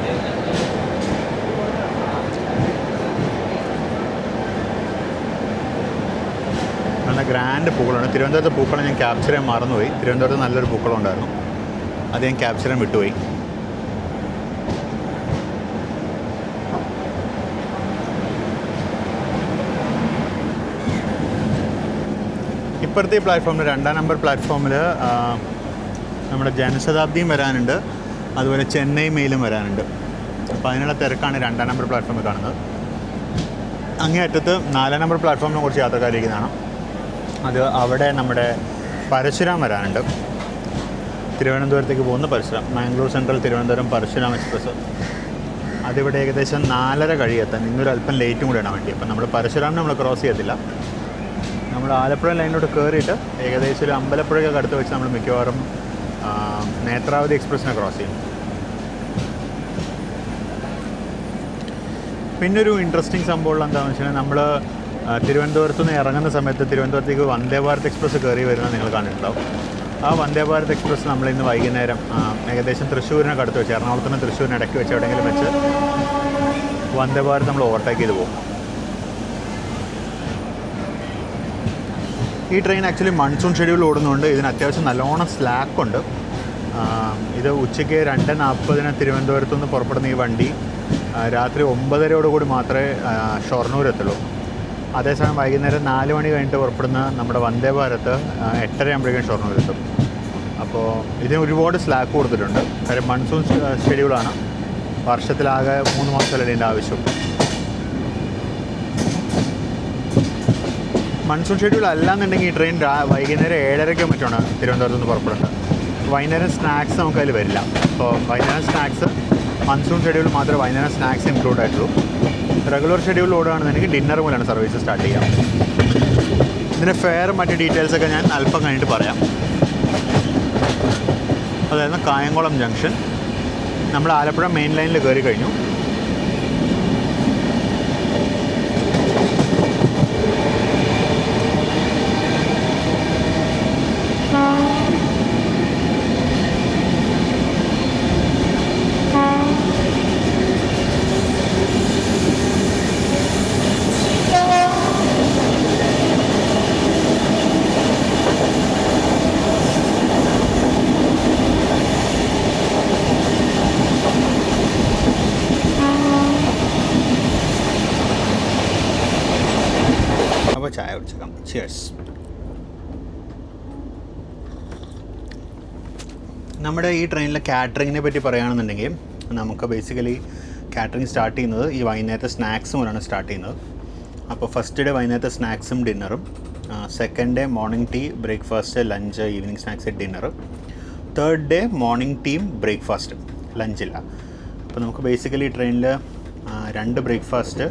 നല്ല ഗ്രാൻഡ് പൂക്കളാണ്. തിരുവനന്തപുരത്തെ പൂക്കളം ഞാൻ ക്യാപ്ചർ ചെയ്യാൻ മറന്നുപോയി. തിരുവനന്തപുരത്ത് നല്ലൊരു പൂക്കളം ഉണ്ടായിരുന്നു, അത് ഞാൻ ക്യാപ്ചർ ചെയ്യാൻ വിട്ടുപോയി. ഇപ്പോഴത്തെ ഈ പ്ലാറ്റ്ഫോമിൽ 2-ാം നമ്പർ പ്ലാറ്റ്ഫോമിൽ നമ്മുടെ ജനശതാബ്ദിയും വരാനുണ്ട്, അതുപോലെ ചെന്നൈ മെയിലും വരാനുണ്ട്. അപ്പോൾ അതിനുള്ള തിരക്കാണ് 2-ാം നമ്പർ പ്ലാറ്റ്ഫോമിൽ കാണുന്നത്. അങ്ങേ അറ്റത്ത് 4-ാം നമ്പർ പ്ലാറ്റ്ഫോമിനെ കുറിച്ച് യാത്രക്കാരിക്കുന്നതാണ്. അത് അവിടെ നമ്മുടെ പരശുരാം വരാനുണ്ട്. തിരുവനന്തപുരത്തേക്ക് പോകുന്ന പരശുരാം, മാംഗ്ലൂർ സെൻട്രൽ തിരുവനന്തപുരം പരശുരാം എക്സ്പ്രസ്. അതിവിടെ ഏകദേശം 4:30 കഴിയെത്താൻ. ഇന്നൊരു അല്പം ലേറ്റും കൂടെയാണ് വണ്ടി. അപ്പം നമ്മൾ പരശുരാമിനെ നമ്മൾ ക്രോസ് ചെയ്യത്തില്ല. നമ്മൾ ആലപ്പുഴ ലൈനിലോട്ട് കയറിയിട്ട് ഏകദേശം ഒരു അമ്പലപ്പുഴയൊക്കെ അടുത്ത് വെച്ച് നമ്മൾ മിക്കവാറും നേത്രാവതി എക്സ്പ്രസ്സിനെ ക്രോസ് ചെയ്യും. പിന്നൊരു ഇൻട്രസ്റ്റിംഗ് സംഭവമുള്ള എന്താണെന്ന് വെച്ചാൽ നമ്മൾ തിരുവനന്തപുരത്ത് നിന്ന് ഇറങ്ങുന്ന സമയത്ത് തിരുവനന്തപുരത്തേക്ക് വന്ദേ ഭാരത് എക്സ്പ്രസ് കയറി വരുന്നത് നിങ്ങൾ കണ്ടിട്ടുണ്ടാവും. ആ വന്ദേ ഭാരത് എക്സ്പ്രസ് നമ്മളിന്ന് വൈകുന്നേരം ഏകദേശം തൃശ്ശൂരിനൊക്കെ അടുത്ത് വെച്ച്, എറണാകുളത്തിന് തൃശ്ശൂരിന് ഇടയ്ക്ക് വെച്ച് എവിടെയെങ്കിലും വെച്ച് വന്ദേ ഭാരത് നമ്മൾ ഓവർടേക്ക് ചെയ്ത് പോകും. ഈ ട്രെയിൻ ആക്ച്വലി മൺസൂൺ ഷെഡ്യൂൾ ഓടുന്നതുകൊണ്ട് ഇതിന് അത്യാവശ്യം നല്ലോണം സ്ലാക്കുണ്ട്. ഇത് ഉച്ചയ്ക്ക് 2:40 തിരുവനന്തപുരത്തു നിന്ന് പുറപ്പെടുന്ന ഈ വണ്ടി രാത്രി 9:30 മാത്രമേ ഷൊർണൂർ എത്തുള്ളൂ. അതേസമയം വൈകുന്നേരം 4 മണി കഴിഞ്ഞിട്ട് പുറപ്പെടുന്ന നമ്മുടെ വന്ദേ ഭാരത് 8:30 ആകുമ്പോഴേക്കും ഷൊർണൂർ എത്തും. അപ്പോൾ ഇതിന് ഒരുപാട് സ്ലാക്ക് കൊടുത്തിട്ടുണ്ട്. കാര്യം മൺസൂൺ ഷെഡ്യൂളാണ്. വർഷത്തിലാകെ 3 മാസമല്ലേ ഇതിൻ്റെ ആവശ്യം. മൺസൂൺ ഷെഡ്യൂൾ അല്ലാന്നുണ്ടെങ്കിൽ ഈ ട്രെയിൻ വൈകുന്നേരം 7:30 മറ്റാണ് തിരുവനന്തപുരത്ത് നിന്ന് പുറപ്പെടുന്നത്. വൈകുന്നേരം സ്നാക്സ് നമുക്കതിൽ വരില്ല. അപ്പോൾ വൈകുന്നേരം സ്നാക്സ് മൺസൂൺ ഷെഡ്യൂൾ മാത്രമേ വൈകുന്നേരം സ്നാക്സ് ഇൻക്ലൂഡ് ആയിട്ടുള്ളൂ. റെഗുലർ ഷെഡ്യൂൾ ഓടുകയാണെന്നുണ്ടെങ്കിൽ ഡിന്നർ മുതലാണ് സർവീസ് സ്റ്റാർട്ട് ചെയ്യാം. ഇതിൻ്റെ ഫെയറും മറ്റ് ഡീറ്റെയിൽസൊക്കെ ഞാൻ അല്പം കഴിഞ്ഞിട്ട് പറയാം. അതായിരുന്നു കായംകുളം ജംഗ്ഷൻ. നമ്മൾ ആലപ്പുഴ മെയിൻ ലൈനിൽ കയറി കഴിഞ്ഞു. അപ്പോൾ ചായ കുടിച്ചേക്കാം. ചിയേഴ്സ്. നമ്മുടെ ഈ ട്രെയിനിലെ കാറ്ററിങ്ങിനെ പറ്റി പറയുകയാണെന്നുണ്ടെങ്കിൽ നമുക്ക് ബേസിക്കലി കാറ്ററിങ് സ്റ്റാർട്ട് ചെയ്യുന്നത് ഈ വൈകുന്നേരത്തെ സ്നാക്സ് മുതലാണ് സ്റ്റാർട്ട് ചെയ്യുന്നത്. അപ്പോൾ ഫസ്റ്റ് ഡേ വൈകുന്നേരത്തെ സ്നാക്സും ഡിന്നറും, second day morning tea, breakfast, lunch, evening snacks, dinner. Third day morning tea, breakfast, ലഞ്ചില്ല. അപ്പോൾ നമുക്ക് ബേസിക്കലി ട്രെയിനിൽ 2 breakfast,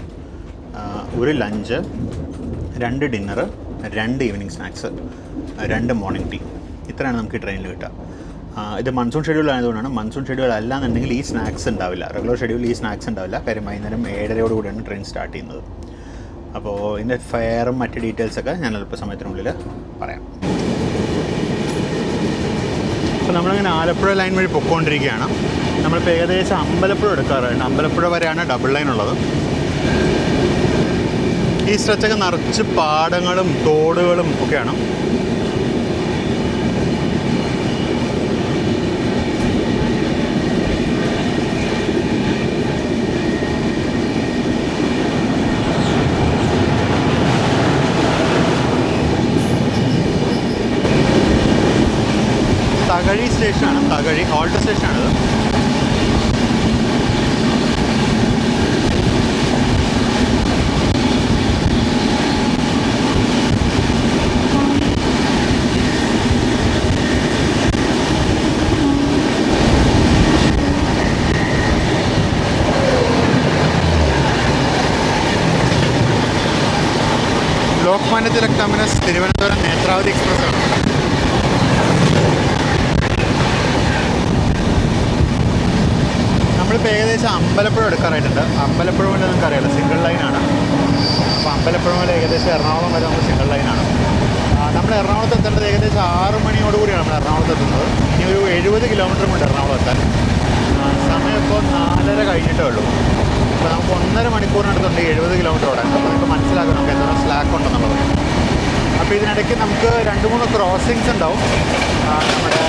1 lunch, 2 dinner, 2 evening snacks, 2 morning tea. ഇത്രയാണ് നമുക്ക് ഈ ട്രെയിനിൽ കിട്ടുക. ഇത് മൺസൂൺ ഷെഡ്യൂൾ ആയതുകൊണ്ടാണ്. മൺസൂൺ ഷെഡ്യൂൾ അല്ലാന്നുണ്ടെങ്കിൽ ഈ സ്നാക്സ് ഉണ്ടാവില്ല. റെഗുലർ ഷെഡ്യൂൾ ഈ സ്നാക്സ് ഉണ്ടാവില്ല. കാര്യം വൈകുന്നേരം 7:30 കൂടിയാണ് ട്രെയിൻ സ്റ്റാർട്ട് ചെയ്യുന്നത്. അപ്പോൾ ഇതിൻ്റെ ഫെയറും മറ്റ് ഡീറ്റെയിൽസൊക്കെ ഞാൻ അല്പ സമയത്തിനുള്ളിൽ പറയാം. അപ്പോൾ നമ്മളിങ്ങനെ ആലപ്പുഴ ലൈൻ വഴി പൊയ്ക്കൊണ്ടിരിക്കുകയാണ്. നമ്മളിപ്പോൾ ഏകദേശം അമ്പലപ്പുഴ എടുക്കാറുണ്ട്. അമ്പലപ്പുഴ വരെയാണ് ഡബിൾ ലൈൻ ഉള്ളത്. ഈ സ്ട്രെച്ചൊക്കെ നിറച്ച് പാടങ്ങളും തോടുകളും ഒക്കെയാണ്. തകഴി സ്റ്റേഷനാണ്, തകഴി ഹോൾട്ട് സ്റ്റേഷനാണിത്. ലോക്മാന്യ തിലക് ടെർമിനസ് തിരുവനന്തപുരം നേത്രാവതി എക്സ്പ്രസ് ആണ്. നമ്മളിപ്പോൾ ഏകദേശം അമ്പലപ്പുഴ എടുക്കാറായിട്ടുണ്ട്. അമ്പലപ്പുഴ കൊണ്ട് നിങ്ങൾക്ക് അറിയാമല്ലോ സിംഗിൾ ലൈനാണ്. അപ്പോൾ അമ്പലപ്പുഴ മുതൽ ഏകദേശം എറണാകുളം വരെ നമുക്ക് സിംഗിൾ ലൈനാണ്. നമ്മൾ എറണാകുളത്ത് എത്തേണ്ടത് ഏകദേശം 6 മണിയോടുകൂടിയാണ് നമ്മൾ എറണാകുളത്ത് എത്തുന്നത്. ഇനി ഒരു 70 കിലോമീറ്റർ ഉണ്ട് എറണാകുളം എത്താൻ. സമയം ഇപ്പോൾ 4:30 കഴിഞ്ഞിട്ടേ ഉള്ളൂ. അപ്പോൾ നമുക്ക് 1.5 മണിക്കൂറിനടുത്തുണ്ട് 70 കിലോമീറ്റർ ഓടാൻ. അപ്പോൾ നമുക്ക് മനസ്സിലാക്കും നമുക്ക് എത്ര സ്ലാക്ക് ഉണ്ടെന്നുള്ളത്. അപ്പോൾ ഇതിനിടയ്ക്ക് നമുക്ക് 2-3 ക്രോസിങ്സ് ഉണ്ടാവും. നമ്മുടെ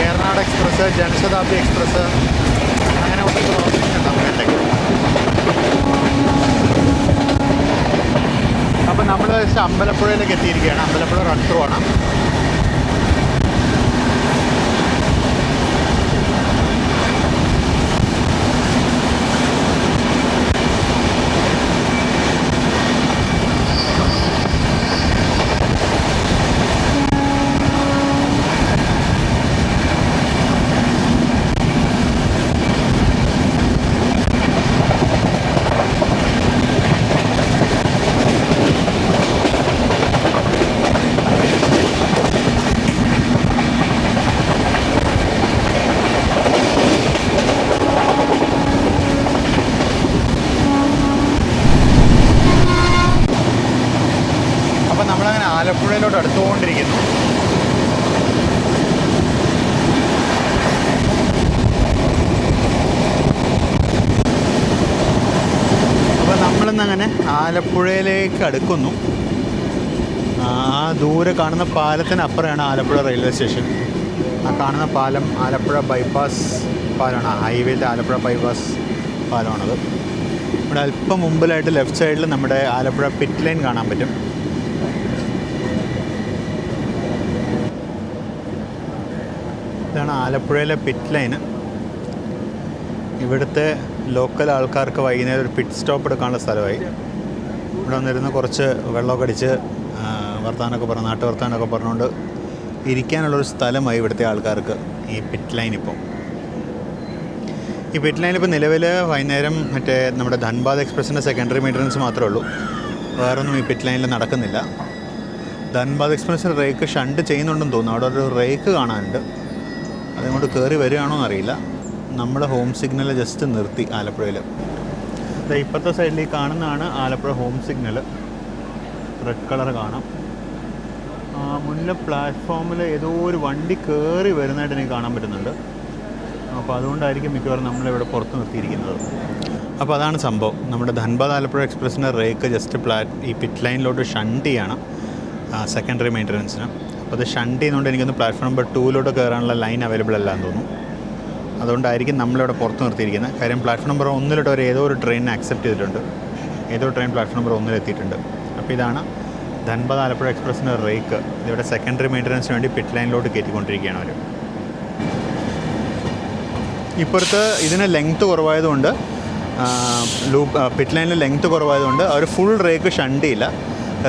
ഏറനാട് എക്സ്പ്രസ്, ജനശതാബ്ദി എക്സ്പ്രസ്, അങ്ങനെ കുറച്ച് ക്രോസിങ്സ് ഉണ്ടാവും ഇടയ്ക്ക്. അപ്പോൾ നമ്മൾ അമ്പലപ്പുഴയിലേക്ക് എത്തിയിരിക്കുകയാണ്. അമ്പലപ്പുഴ റൺ ത്രൂ ആണ്. ആലപ്പുഴയിലോട്ട് അടുത്തുകൊണ്ടിരിക്കുന്നു. അപ്പോൾ നമ്മളിന്നങ്ങനെ ആലപ്പുഴയിലേക്ക് അടുക്കുന്നു. ആ ദൂരെ കാണുന്ന പാലത്തിന് അപ്പുറമാണ് ആലപ്പുഴ റെയിൽവേ സ്റ്റേഷൻ. ആ കാണുന്ന പാലം ആലപ്പുഴ ബൈപ്പാസ് പാലമാണ്. ഹൈവേയിലെ ആലപ്പുഴ ബൈപ്പാസ് പാലമാണത്. ഇവിടെ അല്പം മുമ്പിലായിട്ട് ലെഫ്റ്റ് സൈഡിൽ നമ്മുടെ ആലപ്പുഴ പിറ്റ് ലൈൻ കാണാൻ പറ്റും. ഇതാണ് ആലപ്പുഴയിലെ പിറ്റ് ലൈന്. ഇവിടുത്തെ ലോക്കൽ ആൾക്കാർക്ക് വൈകുന്നേരം ഒരു പിറ്റ് സ്റ്റോപ്പ് എടുക്കാനുള്ള സ്ഥലമായി. ഇവിടെ വന്നിരുന്ന് കുറച്ച് വെള്ളമൊക്കെ അടിച്ച് വർത്താനമൊക്കെ പറഞ്ഞ് നാട്ടു വർത്താനമൊക്കെ പറഞ്ഞുകൊണ്ട് ഇരിക്കാനുള്ളൊരു സ്ഥലമായി ഇവിടുത്തെ ആൾക്കാർക്ക് ഈ പിറ്റ് ലൈൻ. ഇപ്പോൾ ഈ പിറ്റ് ലൈനിൽ ഇപ്പോൾ നിലവിൽ വൈകുന്നേരം മറ്റേ നമ്മുടെ ധൻബാദ് എക്സ്പ്രസിൻ്റെ സെക്കൻഡറി മെയിൻ്റനൻസ് മാത്രമേ ഉള്ളൂ. വേറൊന്നും ഈ പിറ്റ് ലൈനിൽ നടക്കുന്നില്ല. ധൻബാദ് എക്സ്പ്രസ്സിന് റേക്ക് ഷണ്ട് ചെയ്യുന്നുണ്ടെന്ന് തോന്നുന്നു. അവിടെ ഒരു റേക്ക് കാണാനുണ്ട്. അതുകൊണ്ട് കയറി വരികയാണോ എന്നറിയില്ല. നമ്മൾ ഹോം സിഗ്നൽ ജസ്റ്റ് നിർത്തി ആലപ്പുഴയിൽ. ഇപ്പോഴത്തെ സൈഡിൽ ഈ കാണുന്നതാണ് Alappuzha home signal. Red colour കാണാം. മുന്നിലെ പ്ലാറ്റ്ഫോമിൽ ഏതോ ഒരു വണ്ടി കയറി വരുന്നതായിട്ട് എനിക്ക് കാണാൻ പറ്റുന്നുണ്ട്. അപ്പോൾ അതുകൊണ്ടായിരിക്കും മിക്കവാറും നമ്മളിവിടെ പുറത്ത് നിർത്തിയിരിക്കുന്നത്. അപ്പോൾ അതാണ് സംഭവം. നമ്മുടെ ധൻബാദ് ആലപ്പുഴ എക്സ്പ്രസ്സിൻ്റെ റേക്ക് ജസ്റ്റ് ഈ പിറ്റ് ലൈനിലോട്ട് ഷണ്ട് ചെയ്യാണ് സെക്കൻഡറി മെയിൻ്റനൻസിന്. അപ്പോൾ അത് ഷണ്ട് ചെയ്യുന്നതുകൊണ്ട് എനിക്കൊന്ന് പ്ലാറ്റ്ഫോം നമ്പർ 2 കയറാനുള്ള ലൈൻ അവൈലബിൾ അല്ല എന്ന് തോന്നുന്നു. അതുകൊണ്ടായിരിക്കും നമ്മളിവിടെ പുറത്ത് നിർത്തിയിരിക്കുന്നത്. കാര്യം പ്ലാറ്റ്ഫോം നമ്പർ 1 അവർ ഏതോ ഒരു ട്രെയിനിനെ അക്സെപ്റ്റ് ചെയ്തിട്ടുണ്ട്. ഏതോ ട്രെയിൻ പ്ലാറ്റ്ഫോം നമ്പർ 1 എത്തിയിട്ടുണ്ട്. അപ്പോൾ ഇതാണ് ധൻബാദ് ആലപ്പുഴ എക്സ്പ്രസ്സിൻ്റെ റേക്ക്. ഇതിവിടെ സെക്കൻഡറി മെയിൻ്റനൻസിന് വേണ്ടി പിറ്റ് ലൈനിലോട്ട് കയറ്റിക്കൊണ്ടിരിക്കുകയാണ് അവർ. ഇപ്പുറത്ത് ഇതിന് ലെങ്ത്ത് കുറവായതുകൊണ്ട് പിറ്റ് ലൈനിൽ ലെങ്ത്ത് കുറവായതുകൊണ്ട് അവർ ഫുൾ റേക്ക് ഷണ്ട് ചെയ്യില്ല.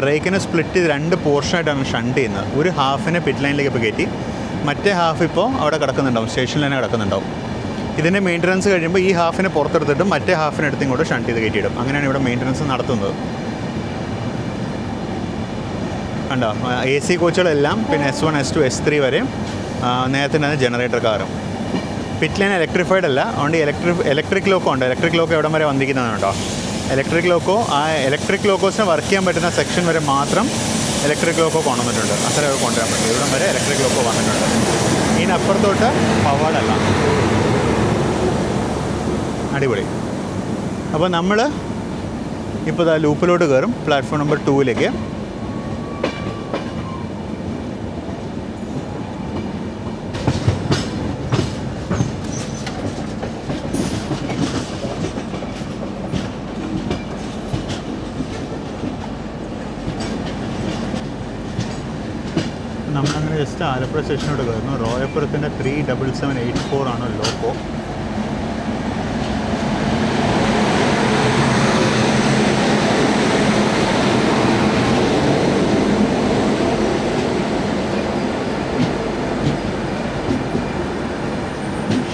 റേക്കിനെ സ്പ്ലിറ്റ് ചെയ്ത് 2 പോർഷനായിട്ടാണ് ഷണ്ട് ചെയ്യുന്നത്. ഒരു ഹാഫിനെ പിറ്റ് ലൈനിലേക്ക് ഇപ്പോൾ കയറ്റി, മറ്റേ ഹാഫ് ഇപ്പോൾ അവിടെ കിടക്കുന്നുണ്ടാവും, സ്റ്റേഷനിൽ തന്നെ കിടക്കുന്നുണ്ടാവും. ഇതിൻ്റെ മെയിൻ്റനൻസ് കഴിയുമ്പോൾ ഈ ഹാഫിനെ പുറത്തെടുത്തിട്ട് മറ്റേ ഹാഫിനെടുത്ത് ഇങ്ങോട്ട് ഷണ്ട് ചെയ്ത് കയറ്റിയിടും. അങ്ങനെയാണ് ഇവിടെ മെയിൻ്റനൻസ് നടത്തുന്നത്. കണ്ടോ, AC കോച്ചുകളെല്ലാം, പിന്നെ S1, S2, S3 വരെയും നേരത്തെ തന്നെ ജനറേറ്റർ കാറും. പിറ്റ് ലൈൻ ഇലക്ട്രിഫൈഡ് അല്ല, അതുകൊണ്ട് ഇലക്ട്രിക് ലോക്കോ ഉണ്ട്. ഇലക്ട്രിക് ലോക്കോ എവിടം വരെ വന്നിരിക്കുന്നതുണ്ടോ? ഇലക്ട്രിക് ലോക്കോ, ആ ഇലക്ട്രിക് ലോക്കോസിനെ വർക്ക് ചെയ്യാൻ പറ്റുന്ന സെക്ഷൻ വരെ മാത്രം ഇലക്ട്രിക് ലോക്കോ കൊണ്ടുവന്നിട്ടുണ്ട്. അത്രയൊക്കെ കൊണ്ടുവരാൻ പറ്റും. ഇവിടം വരെ ഇലക്ട്രിക് ലോക്കോ വന്നിട്ടുണ്ട്. ഇതിന് അപ്പുറത്തോട്ട് പവാടല്ല. അടിപൊളി. അപ്പോൾ നമ്മൾ ഇപ്പോൾ ഇതാ ലൂപ്പിലോട്ട് കയറും, പ്ലാറ്റ്ഫോം നമ്പർ 2 നമ്മളങ്ങനെ ജസ്റ്റ് ആലപ്പുഴ സ്റ്റേഷനോട് കയറുന്നു. റോയപ്പുരത്തിൻ്റെ 37784 ആണ് ലോക്കോ.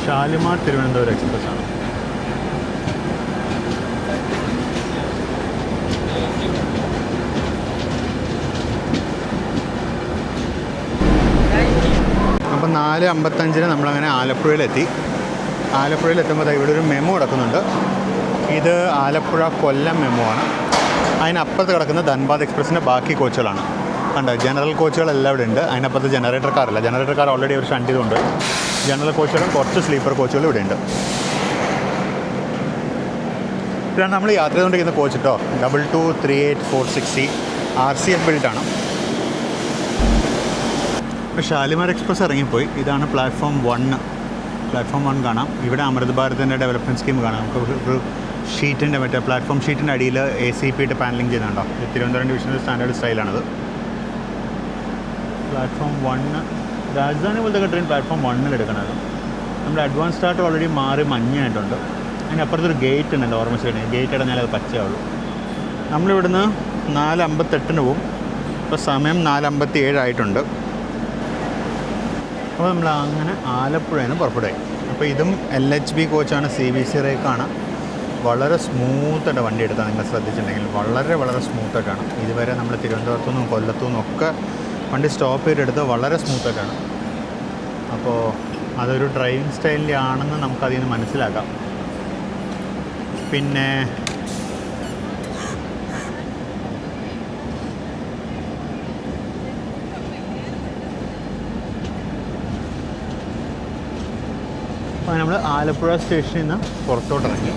ഷാലിമാർ തിരുവനന്തപുരം എക്സ്പ്രസ് ആണ്. അപ്പം 4:55 നമ്മളങ്ങനെ ആലപ്പുഴയിലെത്തി. ആലപ്പുഴയിലെത്തുമ്പോൾ ഇവിടെ ഒരു മെമോ കിടക്കുന്നുണ്ട്. ഇത് ആലപ്പുഴ കൊല്ലം മെമോ ആണ്. അതിനപ്പുറത്ത് കിടക്കുന്ന ധൻബാദ് എക്സ്പ്രസിൻ്റെ ബാക്കി കോച്ചുകളാണ്. കണ്ടോ, ജനറൽ കോച്ചുകളെല്ലാം ഇവിടെ ഉണ്ട്. അതിനപ്പുറത്ത് ജനറേറ്റർ കാറില്ല. ജനറേറ്റർ കാർ ഓൾറെഡി അവർ ഷണ്ട് ചെയ്തുകൊണ്ട് ജനറൽ കോച്ചുകളും കുറച്ച് സ്ലീപ്പർ കോച്ചുകളും ഇവിടെ ഉണ്ട്. ഇതാണ് നമ്മൾ യാത്ര ചെയ്തുകൊണ്ടിരിക്കുന്ന കോച്ച് കേട്ടോ. 2238460 RCF ബിൽഡാണ്. ഇപ്പോൾ ഷാലിമാർ എക്സ്പ്രസ് ഇറങ്ങിപ്പോയി. ഇതാണ് പ്ലാറ്റ്ഫോം 1. പ്ലാറ്റ്ഫോം 1 കാണാം. ഇവിടെ അമൃത് ഭാരതിൻ്റെ ഡെവലപ്മെൻറ്റ് സ്കീം കാണാം. നമുക്ക് ഒരു ഷീറ്റിൻ്റെ മറ്റേ പ്ലാറ്റ്ഫോം ഷീറ്റിൻ്റെ അടിയിൽ ACP ഇട്ട് പാനലിംഗ് ചെയ്യുന്നുണ്ടോ. തിരുവനന്തപുരം ഡിവിഷണൽ സ്റ്റാൻഡേർഡ് സ്റ്റൈലാണത്. പ്ലാറ്റ്ഫോം 1 രാജധാനി പോലത്തെ ട്രെയിൻ പ്ലാറ്റ്ഫോം 1 എടുക്കണത്. നമ്മുടെ അഡ്വാൻസ് സ്റ്റാർട്ട് ഓൾറെഡി മാറി മഞ്ഞായിട്ടുണ്ട്. അതിനപ്പുറത്തൊരു ഗേറ്റ് ഉണ്ട്, എൻ്റെ ഓർമ്മ ശരി. ഗേറ്റ് ഇടഞ്ഞാൽ അത് പച്ചയാവുള്ളൂ. നമ്മളിവിടുന്ന് 4:58 പോവും. ഇപ്പോൾ സമയം 4:57 ആയിട്ടുണ്ട്. അപ്പോൾ നമ്മൾ അങ്ങനെ ആലപ്പുഴയിൽ നിന്ന് പുറപ്പെടുകയായി. അപ്പോൾ ഇതും LHB കോച്ചാണ്, CBC റേക്കാണ്. വളരെ സ്മൂത്തായിട്ട് വണ്ടി എടുത്താൽ നിങ്ങൾ ശ്രദ്ധിച്ചിട്ടുണ്ടെങ്കിൽ വളരെ സ്മൂത്തായിട്ടാണ്. ഇതുവരെ നമ്മൾ തിരുവനന്തപുരത്തു നിന്നും കൊല്ലത്തു നിന്നൊക്കെ വണ്ടി സ്റ്റോപ്പ് ചെയ്തെടുത്ത് വളരെ സ്മൂത്തായിട്ടാണ്. അപ്പോൾ അതൊരു ഡ്രൈവിംഗ് സ്റ്റൈലിൻ്റെ ആണെന്ന് നമുക്കതിൽ നിന്ന് മനസ്സിലാക്കാം. പിന്നെ അപ്പോൾ നമ്മൾ ആലപ്പുഴ സ്റ്റേഷനിൽ നിന്ന് പുറത്തോട്ടിറങ്ങി.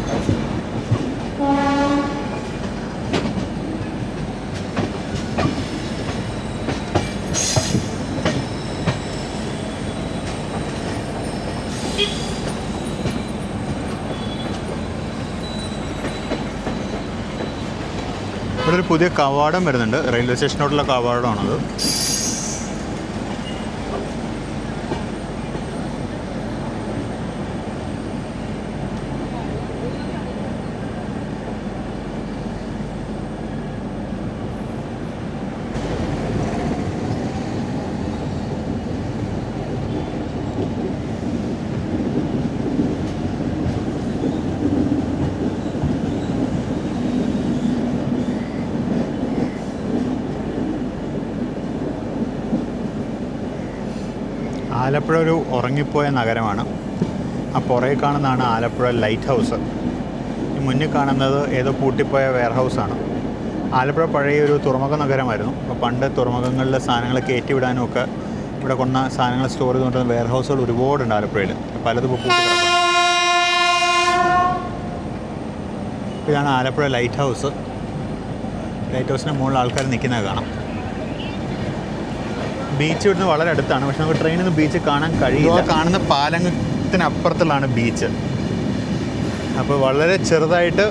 ഇവിടെ ഒരു പുതിയ കവാടം വരുന്നുണ്ട്. റെയിൽവേ സ്റ്റേഷനോടുള്ള കവാടമാണത്. ആലപ്പുഴ ഒരു ഉറങ്ങിപ്പോയ നഗരമാണ്. ആ പുറകെ കാണുന്നതാണ് ആലപ്പുഴ ലൈറ്റ് ഹൗസ്. ഈ മുന്നിൽ കാണുന്നത് ഏതോ പൂട്ടിപ്പോയ വെയർ ഹൗസാണ്. ആലപ്പുഴ പഴയ ഒരു തുറമുഖ നഗരമായിരുന്നു. അപ്പോൾ പണ്ട് തുറമുഖങ്ങളിൽ സാധനങ്ങൾ കയറ്റി വിടാനും ഒക്കെ ഇവിടെ കൊണ്ട സാധനങ്ങൾ സ്റ്റോർ ചെയ്തുകൊണ്ടിരുന്ന വെയർ ഹൗസുകൾ ഒരുപാടുണ്ട് ആലപ്പുഴയിൽ. പലതും ഇപ്പോൾ പൂട്ടി കിടക്കും. ഇതാണ് ആലപ്പുഴ ലൈറ്റ് ഹൗസ്. ലൈറ്റ് ഹൗസിൻ്റെ മുകളിൽ ആൾക്കാർ നിൽക്കുന്നത് കാണാം. ബീച്ച് ഇവിടുന്ന് വളരെ അടുത്താണ്. പക്ഷെ നമുക്ക് ട്രെയിനിൽ നിന്ന് ബീച്ച് കാണാൻ കഴിയില്ല. കാണുന്ന പാലത്തിനപ്പുറത്തുള്ളതാണ് ബീച്ച്. അപ്പോൾ വളരെ ചെറുതായിട്ട്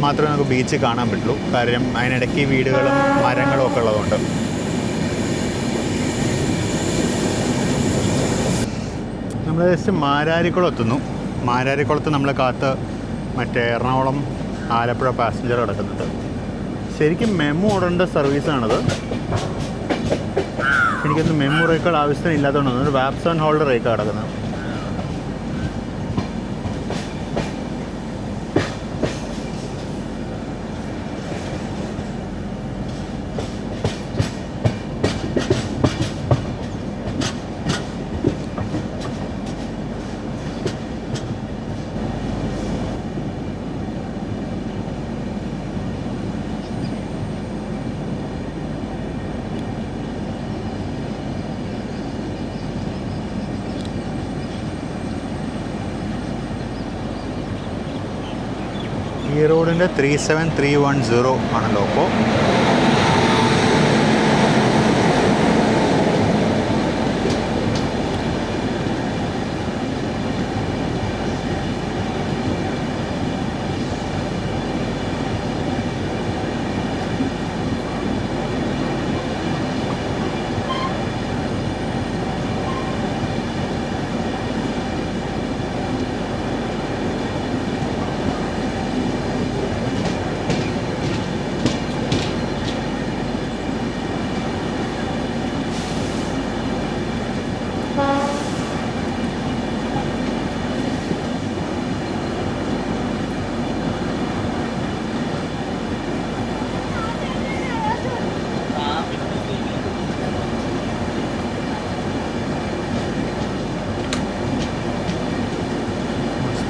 മാത്രമേ നമുക്ക് ബീച്ച് കാണാൻ പറ്റുള്ളൂ. കാര്യം അതിനിടയ്ക്ക് വീടുകളും മരങ്ങളും ഒക്കെ ഉള്ളതുകൊണ്ട്. നമ്മൾ ജസ്റ്റ് മാരാരിക്കുളം എത്തുന്നു. മാരാരിക്കുളത്ത് നമ്മൾ കാത്ത് മറ്റേ എറണാകുളം ആലപ്പുഴ പാസഞ്ചർ കിടക്കുന്നുണ്ട്. ശരിക്കും മെമു ഓടേണ്ട സർവീസാണത്. എനിക്കൊന്ന് മെമു റേക്കാൾ ആവശ്യത്തിന് ഇല്ലാത്തതുകൊണ്ടാണ് ഒരു വാപ്സ് ആൻഡ് ഹോൾഡർ റേക്ക് കിടക്കുന്നത്. ഈ റോഡിൻ്റെ 37310 ആണല്ലോ. അപ്പോൾ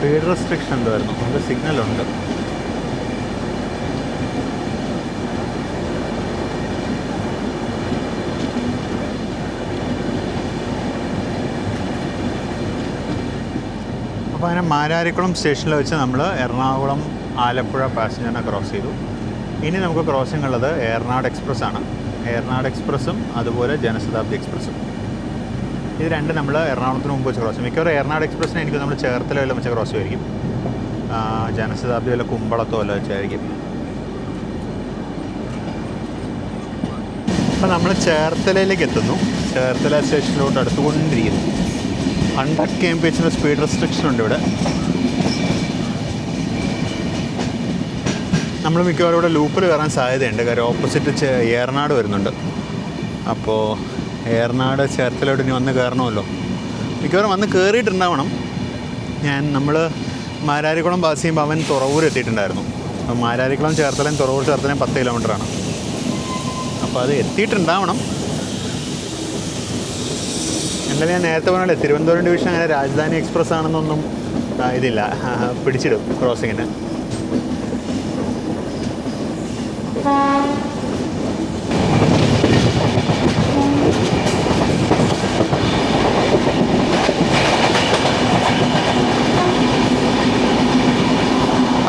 സ്പീഡ് റെസ്ട്രിക്ഷൻ എന്തായിരുന്നു? നമുക്ക് സിഗ്നലുണ്ട്. അപ്പോൾ അങ്ങനെ മാരാരിക്കുളം സ്റ്റേഷനിൽ വെച്ച് നമ്മൾ എറണാകുളം ആലപ്പുഴ പാസഞ്ചറിനെ ക്രോസ് ചെയ്തു. ഇനി നമുക്ക് ക്രോസിംഗ് ഉള്ളത് ഏറനാട് എക്സ്പ്രസ് ആണ്. ഏറനാട് എക്സ്പ്രസ്സും അതുപോലെ ജനശതാബ്ദി എക്സ്പ്രസ്സും. ഇത് രണ്ട് നമ്മൾ എറണാകുളത്തിന് മുമ്പ് വെച്ച് ക്രോസ് ചെയ്യും. മിക്കവാറും ഏറനാട് എക്സ്പ്രസ്സിനെ എനിക്ക് നമ്മൾ ചേർത്തല വല്ല വെച്ച് ക്രോസ് ചെയ്യുമായിരിക്കും. ജനശതാബ്ദി വല്ല കുമ്പളത്തോ വല്ല വെച്ചായിരിക്കും. അപ്പോൾ നമ്മൾ ചേർത്തലയിലേക്ക് എത്തുന്നു. ചേർത്തല സ്റ്റേഷനിലോട്ട് അടുത്തുകൊണ്ടിരിക്കുന്നു. 100 km/h സ്പീഡ് റെസ്ട്രിക്ഷൻ ഉണ്ട് ഇവിടെ. നമ്മൾ മിക്കവാറും ഇവിടെ ലൂപ്പിൽ കയറാൻ സാധ്യതയുണ്ട്. കാര്യം ഓപ്പോസിറ്റ് ഏറനാട് വരുന്നുണ്ട്. അപ്പോൾ ഏറനാട് ചേർത്തലോട്ട് ഇനി വന്ന് കയറണമല്ലോ. മിക്കവാറും വന്ന് കയറിയിട്ടുണ്ടാവണം. നമ്മൾ മാരാരിക്കുളം പാസ് ചെയ്യുമ്പോൾ അവൻ തുറവൂർ എത്തിയിട്ടുണ്ടായിരുന്നു. അപ്പോൾ മാരാരിക്കുളം ചേർത്തലയും തുറവൂർ ചേർത്തലയും 10 കിലോമീറ്ററാണ്. അപ്പോൾ അത് എത്തിയിട്ടുണ്ടാവണം. എന്തായാലും ഞാൻ നേരത്തെ പറഞ്ഞാൽ തിരുവനന്തപുരം ഡിവിഷൻ അങ്ങനെ രാജധാനി എക്സ്പ്രസ് ആണെന്നൊന്നും ഇതില്ല. പിടിച്ചിടും ക്രോസിങ്ങിന്.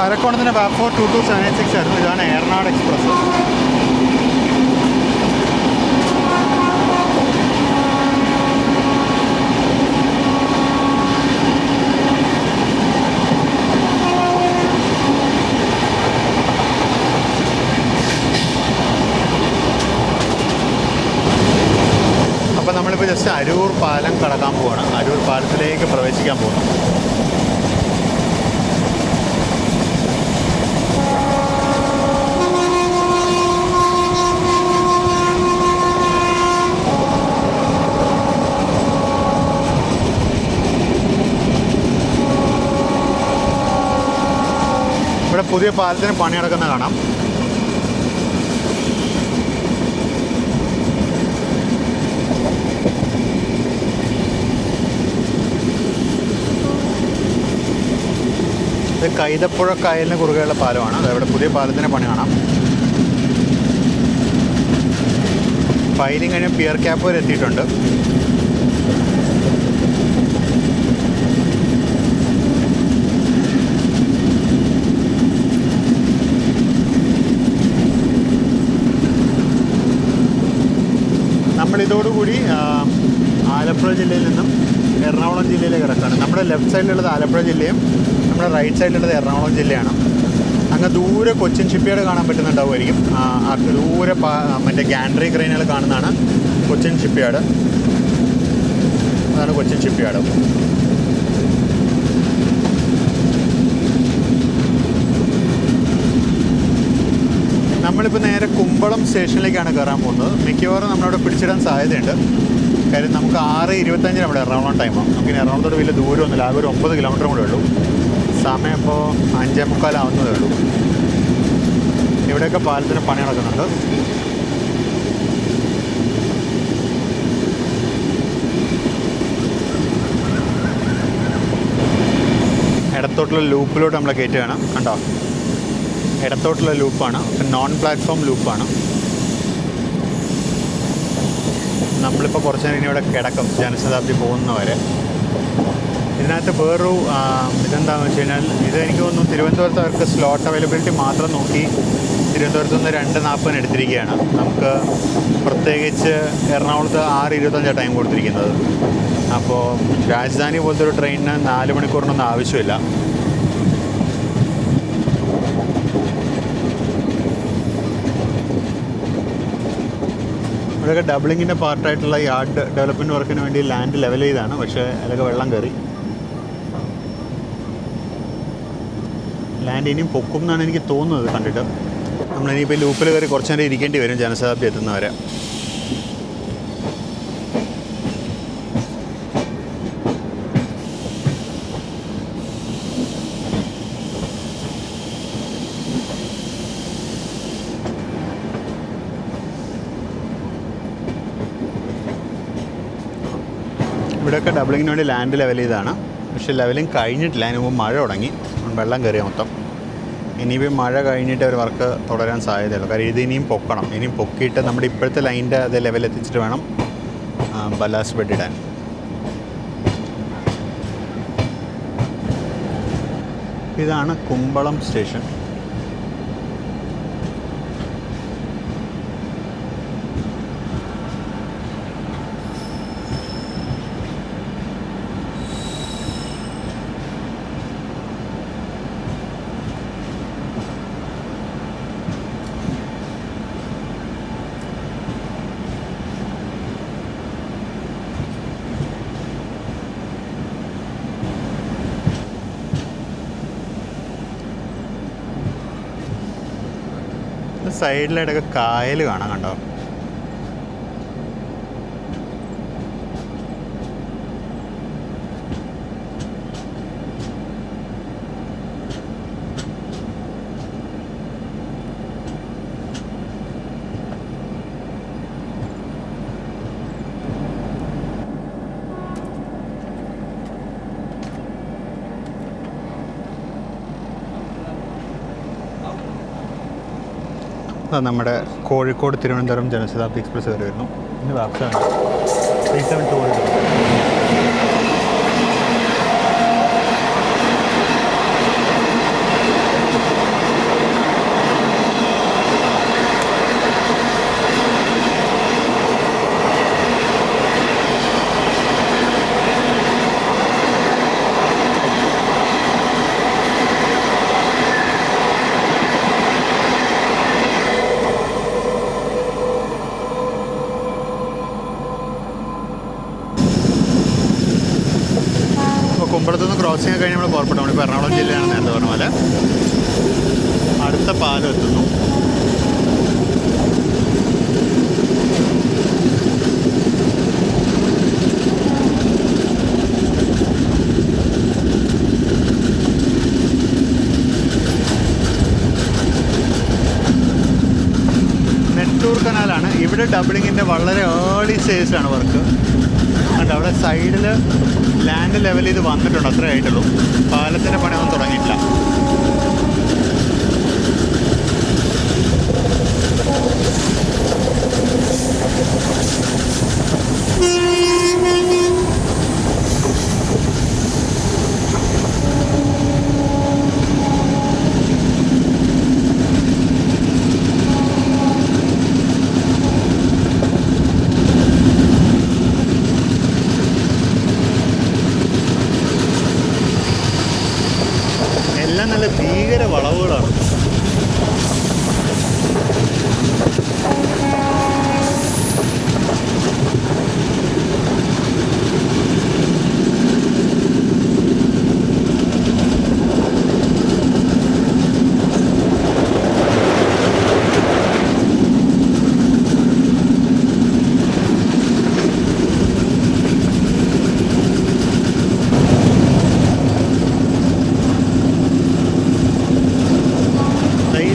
അരക്കോണത്തിൻ്റെ ബാഫോർ 2276 ആയിരുന്നു. ഇതാണ് ഏറനാട് എക്സ്പ്രസ്. അപ്പോൾ നമ്മളിപ്പോൾ ജസ്റ്റ് അരൂർ പാലം കടക്കാൻ പോവുകയാണ്. അരൂർ പാലത്തിലേക്ക് പ്രവേശിക്കാൻ പോകുന്നു. ഇവിടെ പുതിയ പാലത്തിന് പണി നടക്കുന്ന കാണാം. ഇത് കൈതപ്പുഴ കായലിന് കുറുകെയുള്ള പാലമാണ്. അതവിടെ പുതിയ പാലത്തിന് പണി കാണാം. പൈലിംഗ് കഴിഞ്ഞ് പിയർ ക്യാപ്പ് വരെ എത്തിയിട്ടുണ്ട്. നമ്മളിതോടുകൂടി ആലപ്പുഴ ജില്ലയിൽ നിന്നും എറണാകുളം ജില്ലയിലേക്ക് കിടക്കുകയാണ്. നമ്മുടെ ലെഫ്റ്റ് സൈഡിലുള്ളത് ആലപ്പുഴ ജില്ലയും നമ്മുടെ റൈറ്റ് സൈഡിലുള്ളത് എറണാകുളം ജില്ലയാണ്. അങ്ങ് ദൂരെ കൊച്ചിൻ ഷിപ്പ്യാർഡ് കാണാൻ പറ്റുന്നുണ്ടാവുമായിരിക്കും. ദൂരെ മറ്റേ ഗാൻഡ്രി ക്രെയിനുകൾ കാണുന്നതാണ് കൊച്ചിൻ ഷിപ്പ്യാർഡ്. അതാണ് കൊച്ചിൻ ഷിപ്പ്യാർഡ്. നമ്മളിപ്പോൾ നേരെ കുമ്പളം സ്റ്റേഷനിലേക്കാണ് കയറാൻ പോകുന്നത്. മിക്കവാറും നമ്മളവിടെ പിടിച്ചിടാൻ സാധ്യതയുണ്ട്. കാര്യം നമുക്ക് 6:25 നമ്മുടെ എറണാകുളം ടൈമാണ്. നമുക്കിനി എറണാകുളത്തോട് വലിയ ദൂരമൊന്നുമില്ല. ആകെ ഒരു 9 കിലോമീറ്റർ കൂടെ ഉള്ളൂ. സമയം ഇപ്പോൾ 5:45 ആവുന്നതേ ഉള്ളൂ. ഇവിടെയൊക്കെ പാലത്തിന് പണി നടക്കുന്നുണ്ട്. ഇടത്തോട്ടുള്ള ലൂപ്പിലോട്ട് നമ്മളെ കയറ്റുകയാണ്. കണ്ടോ, ഇടത്തോട്ടുള്ള ലൂപ്പാണ്. നോൺ പ്ലാറ്റ്ഫോം ലൂപ്പാണ്. നമ്മളിപ്പോൾ കുറച്ച് നേരം ഇനി ഇവിടെ കിടക്കും ജനശതാബ്ദി പോകുന്നവരെ. ഇതിനകത്ത് വേറൊരു ഇതെന്താണെന്ന് വെച്ച് കഴിഞ്ഞാൽ ഇത് എനിക്ക് തോന്നുന്നു തിരുവനന്തപുരത്ത് അവർക്ക് സ്ലോട്ട് അവൈലബിലിറ്റി മാത്രം നോക്കി തിരുവനന്തപുരത്ത് നിന്ന് 2:40 എടുത്തിരിക്കുകയാണ്. നമുക്ക് പ്രത്യേകിച്ച് എറണാകുളത്ത് 6:25 ടൈം കൊടുത്തിരിക്കുന്നത്. അപ്പോൾ രാജധാനി പോലത്തെ ഒരു ട്രെയിനിന് 4 മണിക്കൂറിനൊന്നും ആവശ്യമില്ല. ഇവിടെയൊക്കെ ഡബിളിങ്ങിൻ്റെ പാർട്ടായിട്ടുള്ള യാർഡ് ഡെവലപ്മെൻറ്റ് വർക്കിന് വേണ്ടി ലാൻഡ് ലെവൽ ചെയ്താണ്. പക്ഷേ അതിലൊക്കെ വെള്ളം കയറി. ലാൻഡ് ഇനിയും പൊക്കും എന്നാണ് എനിക്ക് തോന്നുന്നത് കണ്ടിട്ട്. നമ്മളിനിയിപ്പോൾ ലൂപ്പിൽ കയറി കുറച്ച് നേരം ഇരിക്കേണ്ടി വരും ജനശതാബ്ദി എത്തുന്നവരെ. ഇവിടെയൊക്കെ ഡബിളിങ്ങിന് വേണ്ടി ലാൻഡ് ലെവൽ ചെയ്താണ്. പക്ഷേ ലെവലിങ് കഴിഞ്ഞിട്ടില്ല. അതിന് മുമ്പ് മഴ തുടങ്ങി, വെള്ളം കയറിയ മൊത്തം. ഇനിയിപ്പോൾ മഴ കഴിഞ്ഞിട്ട് ഒരു വർക്ക് തുടരാൻ സാധ്യതയുള്ളൂ. കാര്യം ഇത് ഇനിയും പൊക്കണം. ഇനിയും പൊക്കിയിട്ട് നമ്മുടെ ഇപ്പോഴത്തെ ലൈനിൻ്റെ അതേ ലെവൽ എത്തിച്ചിട്ട് വേണം ബല്ലാസ്റ്റ് ബെഡ് ഇടാൻ. ഇതാണ് കുമ്പളം സ്റ്റേഷൻ. സൈഡിലായിട്ടൊക്കെ കായൽ കാണാം, കണ്ടോ? നമ്മുടെ കോഴിക്കോട് തിരുവനന്തപുരം ജനശതാബ്ദി എക്സ്പ്രസ് കയറി വരുന്നു. ഇന്ന് വാപ്സാണ് 372. കുമ്പളത്തുനിന്ന് ക്രോസിംഗ് കഴിഞ്ഞ് നമ്മൾ പുറപ്പെട്ടു. നമ്മളിപ്പോൾ എറണാകുളം ജില്ലയാണ് നേരത്തെ പറഞ്ഞ പോലെ. അടുത്ത പാലം എത്തുന്നു. നെട്ടൂർ കനാലാണ്. ഇവിടെ ഡബിളിങ്ങിൻ്റെ വളരെ ഏർലി സ്റ്റേജിലാണ് വർക്ക്. അതുകൊണ്ട് അവിടെ സൈഡിൽ ലാൻഡ് ലെവൽ ചെയ്ത് വന്നിട്ടുണ്ട്, അത്രേ ആയിട്ടുള്ളൂ. പാലത്തിൻ്റെ പണിയൊന്നും തുടങ്ങിയിട്ടില്ല. എല്ലാം നല്ല ഭീകര വളവുകളാണ്.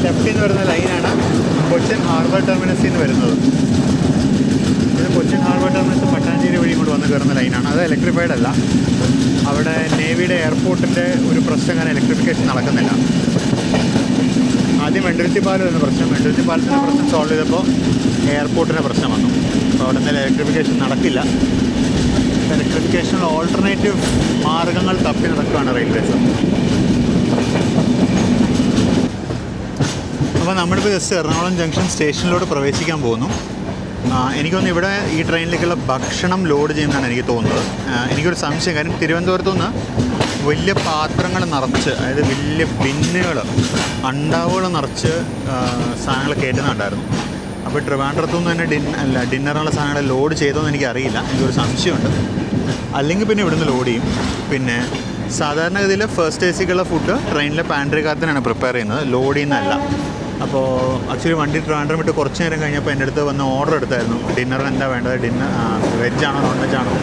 ലെഫ്റ്റിൽ വരുന്ന ലൈനാണ് കൊച്ചിൻ ഹാർബർ ടെർമിനസിൽ നിന്ന് വരുന്നത്. ഇത് കൊച്ചിൻ ഹാർബർ ടെർമിനസ് മട്ടാഞ്ചേരി വഴി കൊണ്ട് വന്ന് കയറുന്ന ലൈനാണ്. അത് ഇലക്ട്രിഫൈഡ് അല്ല. അവിടെ നേവിയുടെ എയർപോർട്ടിൻ്റെ ഒരു പ്രശ്നം, കാരണം ഇലക്ട്രിഫിക്കേഷൻ നടക്കുന്നില്ല. ആദ്യം വെണ്ടുരുത്തി പാലം എന്ന പ്രശ്നം, വെണ്ടുരുത്തി പാലത്തിൻ്റെ പ്രശ്നം സോൾവ് ചെയ്തപ്പോൾ എയർപോർട്ടിൻ്റെ പ്രശ്നം വന്നു. അപ്പോൾ അവിടെ നിന്ന് ഇലക്ട്രിഫിക്കേഷൻ നടക്കില്ല. ഇലക്ട്രിഫിക്കേഷനുള്ള ഓൾട്ടർനേറ്റീവ് മാർഗങ്ങൾ തപ്പി നടക്കുകയാണ് റെയിൽവേസ്. അപ്പോൾ നമ്മളിപ്പോൾ ജസ്റ്റ് എറണാകുളം ജംഗ്ഷൻ സ്റ്റേഷനിലോട്ട് പ്രവേശിക്കാൻ പോകുന്നു. എനിക്കൊന്ന് ഇവിടെ ഈ ട്രെയിനിലേക്കുള്ള ഭക്ഷണം ലോഡ് ചെയ്യുന്നതാണ് എനിക്ക് തോന്നുന്നത്. എനിക്കൊരു സംശയം, കാര്യം തിരുവനന്തപുരത്തു നിന്ന് വലിയ പാത്രങ്ങൾ നിറച്ച്, അതായത് വലിയ ബിന്നുകൾ, അണ്ടാവുകൾ നിറച്ച് സാധനങ്ങൾ കയറ്റുന്നുണ്ടായിരുന്നു. അപ്പോൾ ട്രിവാൻഡ്രത്തു നിന്ന് തന്നെ ഡിന്നറുള്ള സാധനങ്ങൾ ലോഡ് ചെയ്തോന്ന് എനിക്കറിയില്ല, എനിക്കൊരു സംശയമുണ്ട്. അല്ലെങ്കിൽ പിന്നെ ഇവിടുന്ന് ലോഡ് ചെയ്യും. പിന്നെ സാധാരണഗതിയിൽ ഫസ്റ്റ് എ സിക്കുള്ള ഫുഡ് ട്രെയിനിലെ പാൻട്രിക്കകത്തിനാണ് പ്രിപ്പയർ ചെയ്യുന്നത്, ലോഡ് ചെയ്യുന്നതല്ല. അപ്പോൾ ആക്ച്വലി വണ്ടി ട്രിവാൻഡ്രം വിട്ട് കുറച്ച് നേരം കഴിഞ്ഞപ്പോൾ എൻ്റെ അടുത്ത് വന്ന് ഓർഡർ എടുത്തായിരുന്നു. ഡിന്നറിന് എന്താ വേണ്ടത്, വെജാണോ നോൺ വെജാണോ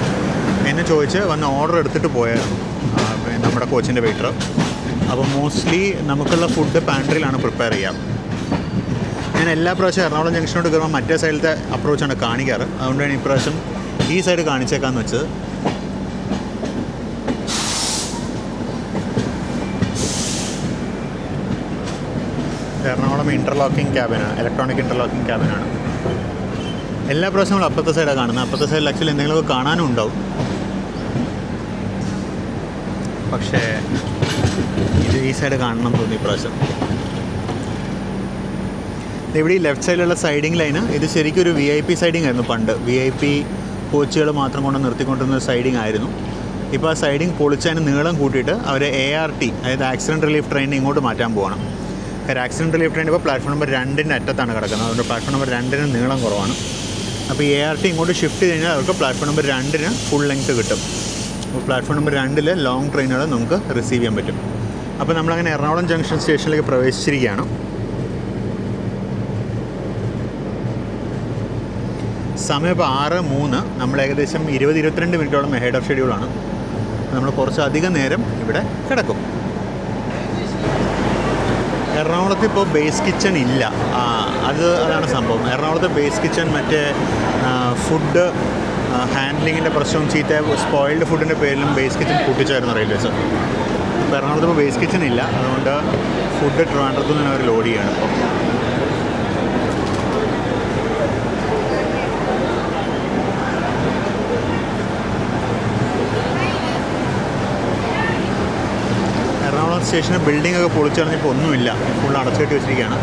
എന്നെ ചോദിച്ച് വന്ന് ഓർഡർ എടുത്തിട്ട് പോയായിരുന്നു നമ്മുടെ കോച്ചിൻ്റെ വെയിറ്റർ. അപ്പോൾ മോസ്റ്റ്ലി നമുക്കുള്ള ഫുഡ് പാൻട്രിയിലാണ് പ്രിപ്പയർ ചെയ്യാം. ഞാൻ എല്ലാ പ്രാവശ്യം എറണാകുളം ജംഗ്ഷനോട് കയറുമ്പോൾ മറ്റേ സൈഡിലത്തെ അപ്രോച്ചാണ് കാണിക്കാറ്. അതുകൊണ്ടാണ് ഇപ്രാവശ്യം ഈ സൈഡ് കാണിച്ചേക്കാന്ന് വെച്ചത്. എറണാകുളം ഇൻ്റർലോക്കിംഗ് ക്യാബിനാണ്, ഇലക്ട്രോണിക് ഇൻ്റർലോക്കിംഗ് ക്യാബിനാണ്. എല്ലാ പ്രാവശ്യം നമ്മൾ അപ്പുറത്തെ സൈഡാണ് കാണുന്നത്. അപ്പുറത്തെ സൈഡിൽ ആക്ച്വലി എന്തെങ്കിലുമൊക്കെ കാണാനും ഉണ്ടാവും. പക്ഷേ ഇത് ഈ സൈഡ് കാണണം എന്ന് തോന്നി ഇപ്രാവശ്യം. ഇവിടെ ഈ ലെഫ്റ്റ് സൈഡിലുള്ള സൈഡിങ് ലൈന് ഇത് ശരിക്കും ഒരു VIP സൈഡിങ് ആയിരുന്നു പണ്ട്. VIP കോച്ചുകൾ മാത്രം കൊണ്ട് നിർത്തിക്കൊണ്ടിരുന്ന ഒരു സൈഡിങ് ആയിരുന്നു. ഇപ്പോൾ ആ സൈഡിങ് പൊളിച്ചതിന് നീളം കൂട്ടിയിട്ട് അവർ ART, അതായത് ആക്സിഡൻറ്റ് റിലീഫ് ട്രെയിനിന് ഇങ്ങോട്ട് മാറ്റാൻ പോകണം. കാര്യം ആക്സിഡൻറ്റ് റിലീഫ് ട്രെയിൻ ഇപ്പോൾ പ്ലാറ്റ്ഫോം നമ്പർ 2-ൻ്റെ അറ്റത്താണ് കിടക്കുന്നത്. അതുകൊണ്ട് പ്ലാറ്റ്ഫോം നമ്പർ 2-ന് നീളം കുറവാണ്. അപ്പോൾ ഈ ART ഇങ്ങോട്ട് ഷിഫ്റ്റ് ചെയ്ത് കഴിഞ്ഞാൽ അവർക്ക് പ്ലാറ്റ്ഫോം നമ്പർ 2-ന് ഫുൾ ലെങ്ത്ത് കിട്ടും. അപ്പോൾ പ്ലാറ്റ്ഫോം നമ്പർ 2-ൽ ലോങ് ട്രെയിനുകൾ നമുക്ക് റിസീവ് ചെയ്യാൻ പറ്റും. അപ്പോൾ നമ്മളങ്ങനെ എറണാകുളം ജംഗ്ഷൻ സ്റ്റേഷനിലേക്ക് പ്രവേശിച്ചിരിക്കുകയാണ്. സമയം ഇപ്പോൾ 6:03. നമ്മൾ ഏകദേശം 20-22 മിനിറ്റോളം ഹെഡ് ഓഫ് ഷെഡ്യൂളാണ്. നമ്മൾ കുറച്ചധികം നേരം ഇവിടെ കിടക്കും. എറണാകുളത്ത് ഇപ്പോൾ ബേസ് കിച്ചൺ ഇല്ല. അതാണ് സംഭവം. എറണാകുളത്ത് ബേസ് കിച്ചൺ മറ്റേ ഫുഡ് ഹാൻഡ്ലിങ്ങിൻ്റെ പ്രശ്നവും സ്പോയിൽഡ് ഫുഡിൻ്റെ പേരിലും ബേസ് കിച്ചൺ കൂട്ടിച്ചായിരുന്നു റെയിൽവേസ്. അപ്പോൾ എറണാകുളത്ത് ഇപ്പോൾ ബേസ് കിച്ചൺ ഇല്ല. അതുകൊണ്ട് ഫുഡ് ട്രിവാൻഡ്രത്തു നിന്ന് അവർ ലോഡ് ചെയ്യുകയാണ് ഇപ്പോൾ. സ്റ്റേഷന് ബിൽഡിംഗ് ഒക്കെ പൊളിച്ചു കളഞ്ഞപ്പോൾ ഒന്നുമില്ല, ഫുൾ അടച്ചിട്ട് വെച്ചിരിക്കുകയാണ്.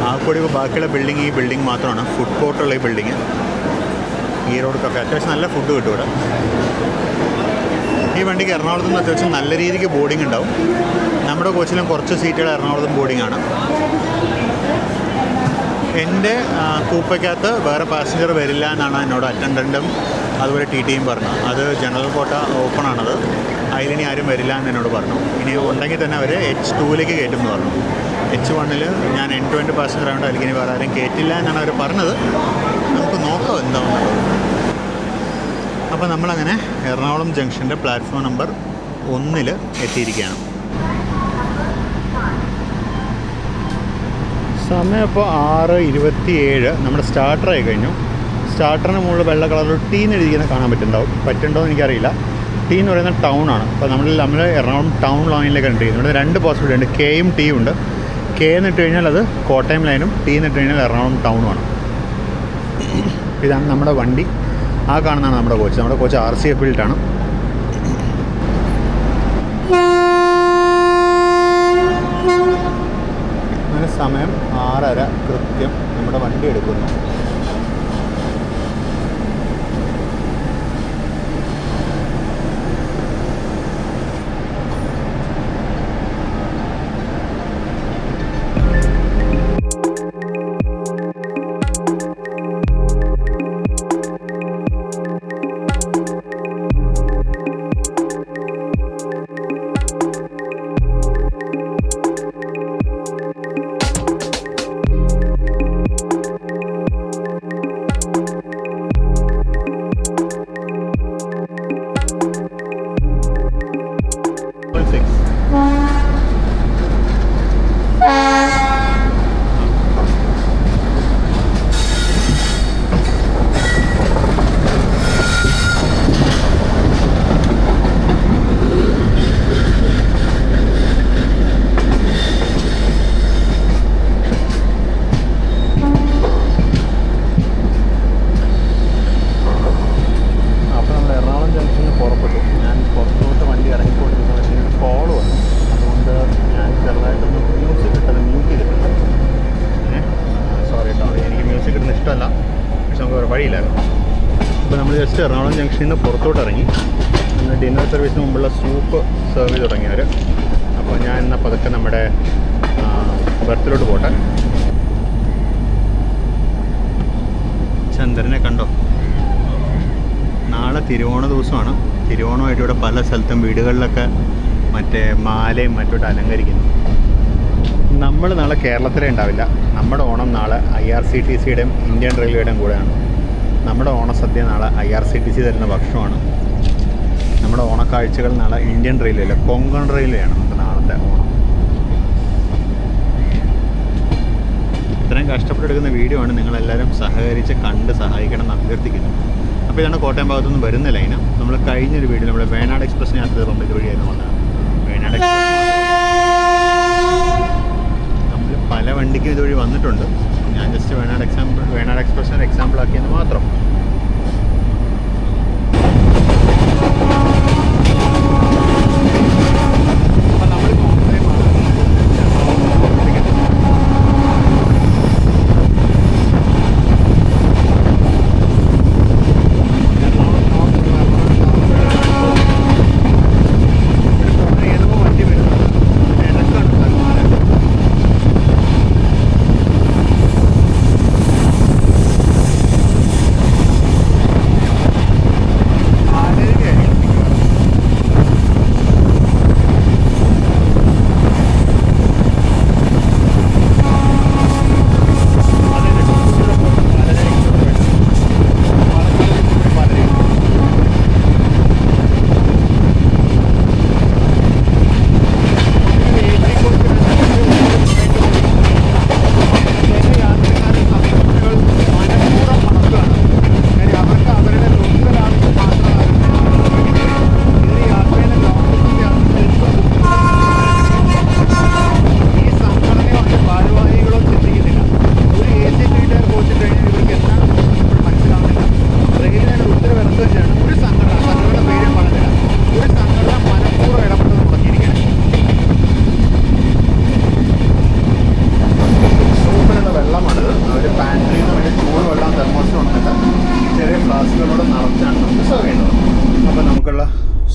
ആകെക്കൂടി ഇപ്പോൾ ബാക്കിയുള്ള ബിൽഡിംഗ് ഈ ബിൽഡിംഗ് മാത്രമാണ്, ഫുഡ് കോർട്ടുള്ള ഈ ബിൽഡിങ്. ഈ റോഡൊക്കെ അത്യാവശ്യം നല്ല ഫുഡ് കിട്ടും ഇവിടെ. ഈ വണ്ടിക്ക് എറണാകുളത്ത് നിന്ന് അത്യാവശ്യം നല്ല രീതിക്ക് ബോർഡിംഗ് ഉണ്ടാവും. നമ്മുടെ കോച്ചിലും കുറച്ച് സീറ്റുകൾ എറണാകുളത്തും ബോർഡിംഗ് ആണ്. എൻ്റെ കൂപ്പയ്ക്കകത്ത് വേറെ പാസഞ്ചർ വരില്ല എന്നാണ് എന്നോട് അറ്റൻഡൻറ്റും അതുപോലെ TTയും പറഞ്ഞു. അത് ജനറൽ കോട്ട ഓപ്പണാണത്, അതിലിനി ആരും വരില്ല എന്ന് എന്നോട് പറഞ്ഞു. ഇനി ഉണ്ടെങ്കിൽ തന്നെ അവർ H2ലേക്ക് കയറ്റും എന്ന് പറഞ്ഞു. H1-ൽ ഞാൻ end-to-end പാസഞ്ചർ ആയതുകൊണ്ട് അതിലേക്ക് ഇനി വേറെ ആരും കയറ്റില്ല എന്നാണ് അവർ പറഞ്ഞത്. നമുക്ക് നോക്കാം എന്താണെന്നുള്ളത്. അപ്പോൾ നമ്മളങ്ങനെ എറണാകുളം ജംഗ്ഷൻ്റെ പ്ലാറ്റ്ഫോം നമ്പർ 1-ൽ എത്തിയിരിക്കുകയാണ്. സമയം ഇപ്പോൾ 6:27. നമ്മുടെ സ്റ്റാർട്ടറായി കഴിഞ്ഞു. സ്റ്റാർട്ടറിന് മുകളിൽ വെള്ള കളർ T എന്ന് എഴുതിക്കുന്നത് കാണാൻ പറ്റുന്നുണ്ടോ എന്ന് എനിക്കറിയില്ല. T എന്ന് പറയുന്നത് ടൗണാണ്. അപ്പോൾ നമ്മൾ എറണാകുളം ടൗൺ ലൈനിലേക്ക് എൻ്റർ ചെയ്യുന്നു. ഇവിടെ 2 പോസിബിലിറ്റി ഉണ്ട്, Kയും Tയും ഉണ്ട്. K എന്നിട്ട് കഴിഞ്ഞാൽ അത് കോട്ടയം ലൈനും, T എന്നിട്ട് കഴിഞ്ഞാൽ എറണാകുളം ടൗണുമാണ്. ഇതാണ് നമ്മുടെ വണ്ടി. ആ കാണുന്നതാണ് നമ്മുടെ കോച്ച്. നമ്മുടെ കോച്ച് RCF ബിൽറ്റാണ്. അങ്ങനെ സമയം 6:30 കൃത്യം നമ്മുടെ വണ്ടി എടുക്കുന്നു. സൂപ്പ് സെർവ് ചെയ്ത് തുടങ്ങിയവർ. അപ്പോൾ ഞാൻ എന്നാൽ പതുക്കെ നമ്മുടെ ബർത്തിലോട്ട് പോട്ടെ. ചന്ദ്രനെ കണ്ടോ? നാളെ തിരുവോണ ദിവസമാണ്. തിരുവോണമായിട്ട് ഇവിടെ പല സ്ഥലത്തും വീടുകളിലൊക്കെ മറ്റേ മാലയും മറ്റോട്ട് അലങ്കരിക്കുന്നു. നമ്മൾ നാളെ കേരളത്തിലേ ഉണ്ടാവില്ല. നമ്മുടെ ഓണം നാളെ IRCTCയുടെയും ഇന്ത്യൻ റെയിൽവേയുടെയും കൂടെയാണ്. നമ്മുടെ ഓണസദ്യ നാളെ IRCTC തരുന്ന ഭക്ഷണമാണ്. നമ്മുടെ ഓണക്കാഴ്ചകൾ നാളെ ഇന്ത്യൻ റെയിൽവേയില്ല, കൊങ്കൺ റെയിൽവേയാണ് നമുക്ക് നാളത്തെ ഓണം. ഇത്രയും കഷ്ടപ്പെട്ടെടുക്കുന്ന വീഡിയോ ആണ്. നിങ്ങളെല്ലാവരും സഹകരിച്ച് കണ്ട് സഹായിക്കണം എന്ന് അഭ്യർത്ഥിക്കുന്നു. അപ്പോൾ ഇതാണ് കോട്ടയം ഭാഗത്തുനിന്ന് വരുന്ന ലൈന്. നമ്മൾ കഴിഞ്ഞൊരു വീഡിയോ നമ്മൾ വേണാട് എക്സ്പ്രസ്സിന് യാത്ര ചെയ്തപ്പോൾ ഇതുവഴിയായിരുന്നു വന്നത്. വേണാട് എക്സ്പ്രസ് നമ്മൾ പല വണ്ടിക്കും ഇതുവഴി വന്നിട്ടുണ്ട്. ഞാൻ ജസ്റ്റ് വേണാട് എക്സ്പ്രസ്സിന് എക്സാമ്പിൾ ആക്കിയെന്ന് മാത്രം.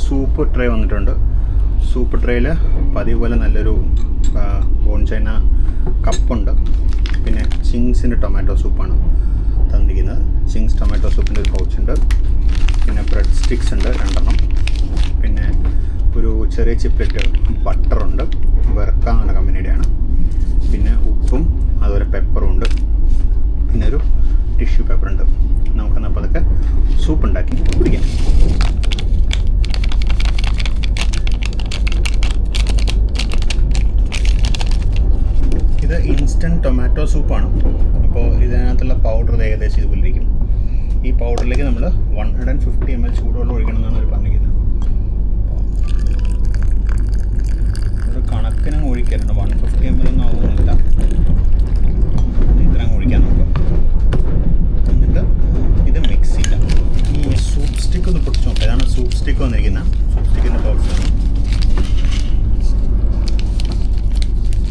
സൂപ്പ് ട്രേ വന്നിട്ടുണ്ട്. സൂപ്പ് ട്രേയിൽ പതിവ് പോലെ നല്ലൊരു ബോൺ ചൈന കപ്പുണ്ട്. പിന്നെ ചിങ്സിൻ്റെ ടൊമാറ്റോ സൂപ്പാണ് തന്നിരിക്കുന്നത്. ചിങ്സ് ടൊമാറ്റോ സൂപ്പിൻ്റെ ഒരു പൗച്ചുണ്ട്. പിന്നെ ബ്രെഡ് സ്റ്റിക്സ് ഉണ്ട് 2 പിന്നെ ഒരു ചെറിയ ചിപ്ലെറ്റ് ബട്ടറുണ്ട്. വെർക്ക എന്ന കമ്പനിയുടെയാണ്. പിന്നെ ഉപ്പും അതുപോലെ പെപ്പറും ഉണ്ട്. പിന്നെ ഒരു ടിഷ്യൂ പേപ്പറുണ്ട്. നമുക്കെന്നപ്പോൾ അതൊക്കെ സൂപ്പ് ഉണ്ടാക്കി കുടിക്കാം. ഇത് ഇൻസ്റ്റൻറ്റ് ടൊമാറ്റോ സൂപ്പാണ്. അപ്പോൾ ഇതിനകത്തുള്ള പൗഡർ ഏകദേശം ഇതുപോലെ ഇരിക്കും. ഈ പൗഡറിലേക്ക് നമ്മൾ 150 ml ചൂടുവെള്ളം ഒഴിക്കണം എന്നാണ് അവർ പറഞ്ഞിരിക്കുന്നത്. ഒരു കണക്കിന് ഒഴിക്കാറുണ്ട്. 150 ml ഒന്നും ആവുന്നില്ല. ഇത്ര ഒഴിക്കാൻ നോക്കാം. എന്നിട്ട് ഇത് മിക്സ് ചെയ്യാം. ഈ സൂപ്പ് സ്റ്റിക്ക് ഒന്ന് പൊടിച്ച് നോക്കാം. ഇതാണ് സൂപ്പ് സ്റ്റിക്ക് വന്നിരിക്കുന്നത്. സൂപ്പ് സ്റ്റിക്കിൻ്റെ ബോക്സാണ്.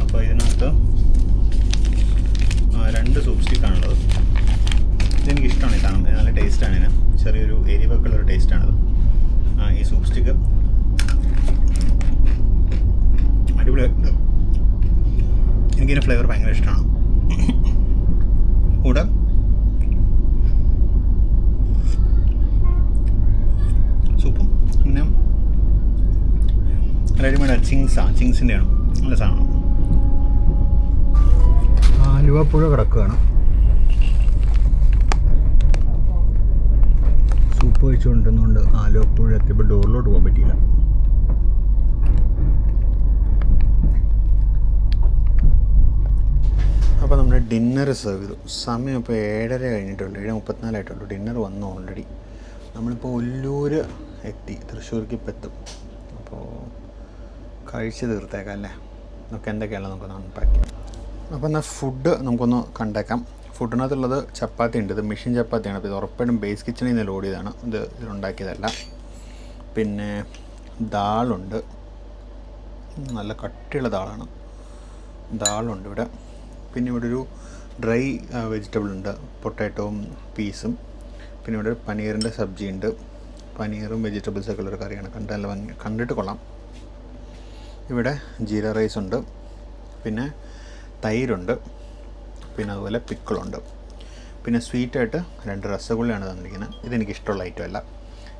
അപ്പോൾ ഇതിനകത്ത് 2 സൂപ്പ് സ്റ്റിക്കാണുള്ളത്. ഇതെനിക്കിഷ്ടമാണ്. ഇതാണ് നല്ല ടേസ്റ്റാണ്. ഇതിന് ചെറിയൊരു എരിവൊക്കെ ഉള്ളൊരു ടേസ്റ്റാണിത്. ഈ സൂപ്പ് സ്റ്റിക്ക് അടിപൊളിയായിട്ടുണ്ട്. എനിക്കിതിൻ്റെ ഫ്ലേവർ ഭയങ്കര ഇഷ്ടമാണ്. കൂടെ സൂപ്പും പിന്നെ റെഡിമെയ്ഡ് ചിങ്സിൻ്റെയാണ്. നല്ല സാധനം. ആലുവ പുഴ കിടക്കുകയാണ്. സൂപ്പ് കഴിച്ചുകൊണ്ടിരുന്നുകൊണ്ട് ആലുവ പുഴ എത്തിയപ്പോൾ ഡോറിലോട്ട് പോകാൻ പറ്റിയില്ല. അപ്പോൾ നമ്മുടെ ഡിന്നർ സെർവ് ചെയ്തു. സമയം ഇപ്പോൾ 7:30 കഴിഞ്ഞിട്ടുള്ളൂ. 7:34 ആയിട്ടുള്ളൂ. ഡിന്നർ വന്നു ഓൾറെഡി. നമ്മളിപ്പോൾ ഒല്ലൂർ എത്തി. തൃശ്ശൂർക്ക് ഇപ്പോൾ എത്തും. അപ്പോൾ കഴിച്ച് തീർത്തേക്കാം അല്ലേ? നമുക്ക് എന്തൊക്കെയാണല്ലോ നമുക്കൊന്ന് അൺപാക്ക് ചെയ്യാം. അപ്പോൾ എന്നാൽ ഫുഡ് നമുക്കൊന്ന് കണ്ടേക്കാം. ഫുഡിനകത്തുള്ളത് ചപ്പാത്തി ഉണ്ട്. ഇത് മെഷീൻ ചപ്പാത്തിയാണ്. അപ്പോൾ ഇത് ഉറപ്പായിട്ടും ബേസ് കിച്ചണിൽ നിന്ന് ലോഡ് ചെയ്തതാണ്. ഇത് ഉണ്ടാക്കിയതല്ല. പിന്നെ ദാളുണ്ട്. നല്ല കട്ടിയുള്ള ദാളാണ്. ദാളുണ്ട് ഇവിടെ. പിന്നെ ഇവിടെ ഒരു ഡ്രൈ വെജിറ്റബിൾ ഉണ്ട്. പൊട്ടാറ്റോവും പീസും. പിന്നെ ഇവിടെ ഒരു പനീറിൻ്റെ സബ്ജി ഉണ്ട്. പനീറും വെജിറ്റബിൾസൊക്കെ ഉള്ളൊരു കറിയാണ്. കണ്ടിട്ട് കൊള്ളാം. ഇവിടെ ജീര റൈസ് ഉണ്ട്, പിന്നെ തൈരുണ്ട്, പിന്നെ അതുപോലെ പിക്കിളുണ്ട്, പിന്നെ സ്വീറ്റായിട്ട് 2 രസഗുള്ളയാണ് തന്നിരിക്കുന്നത്. ഇതെനിക്കിഷ്ടമുള്ള ഐറ്റം അല്ല,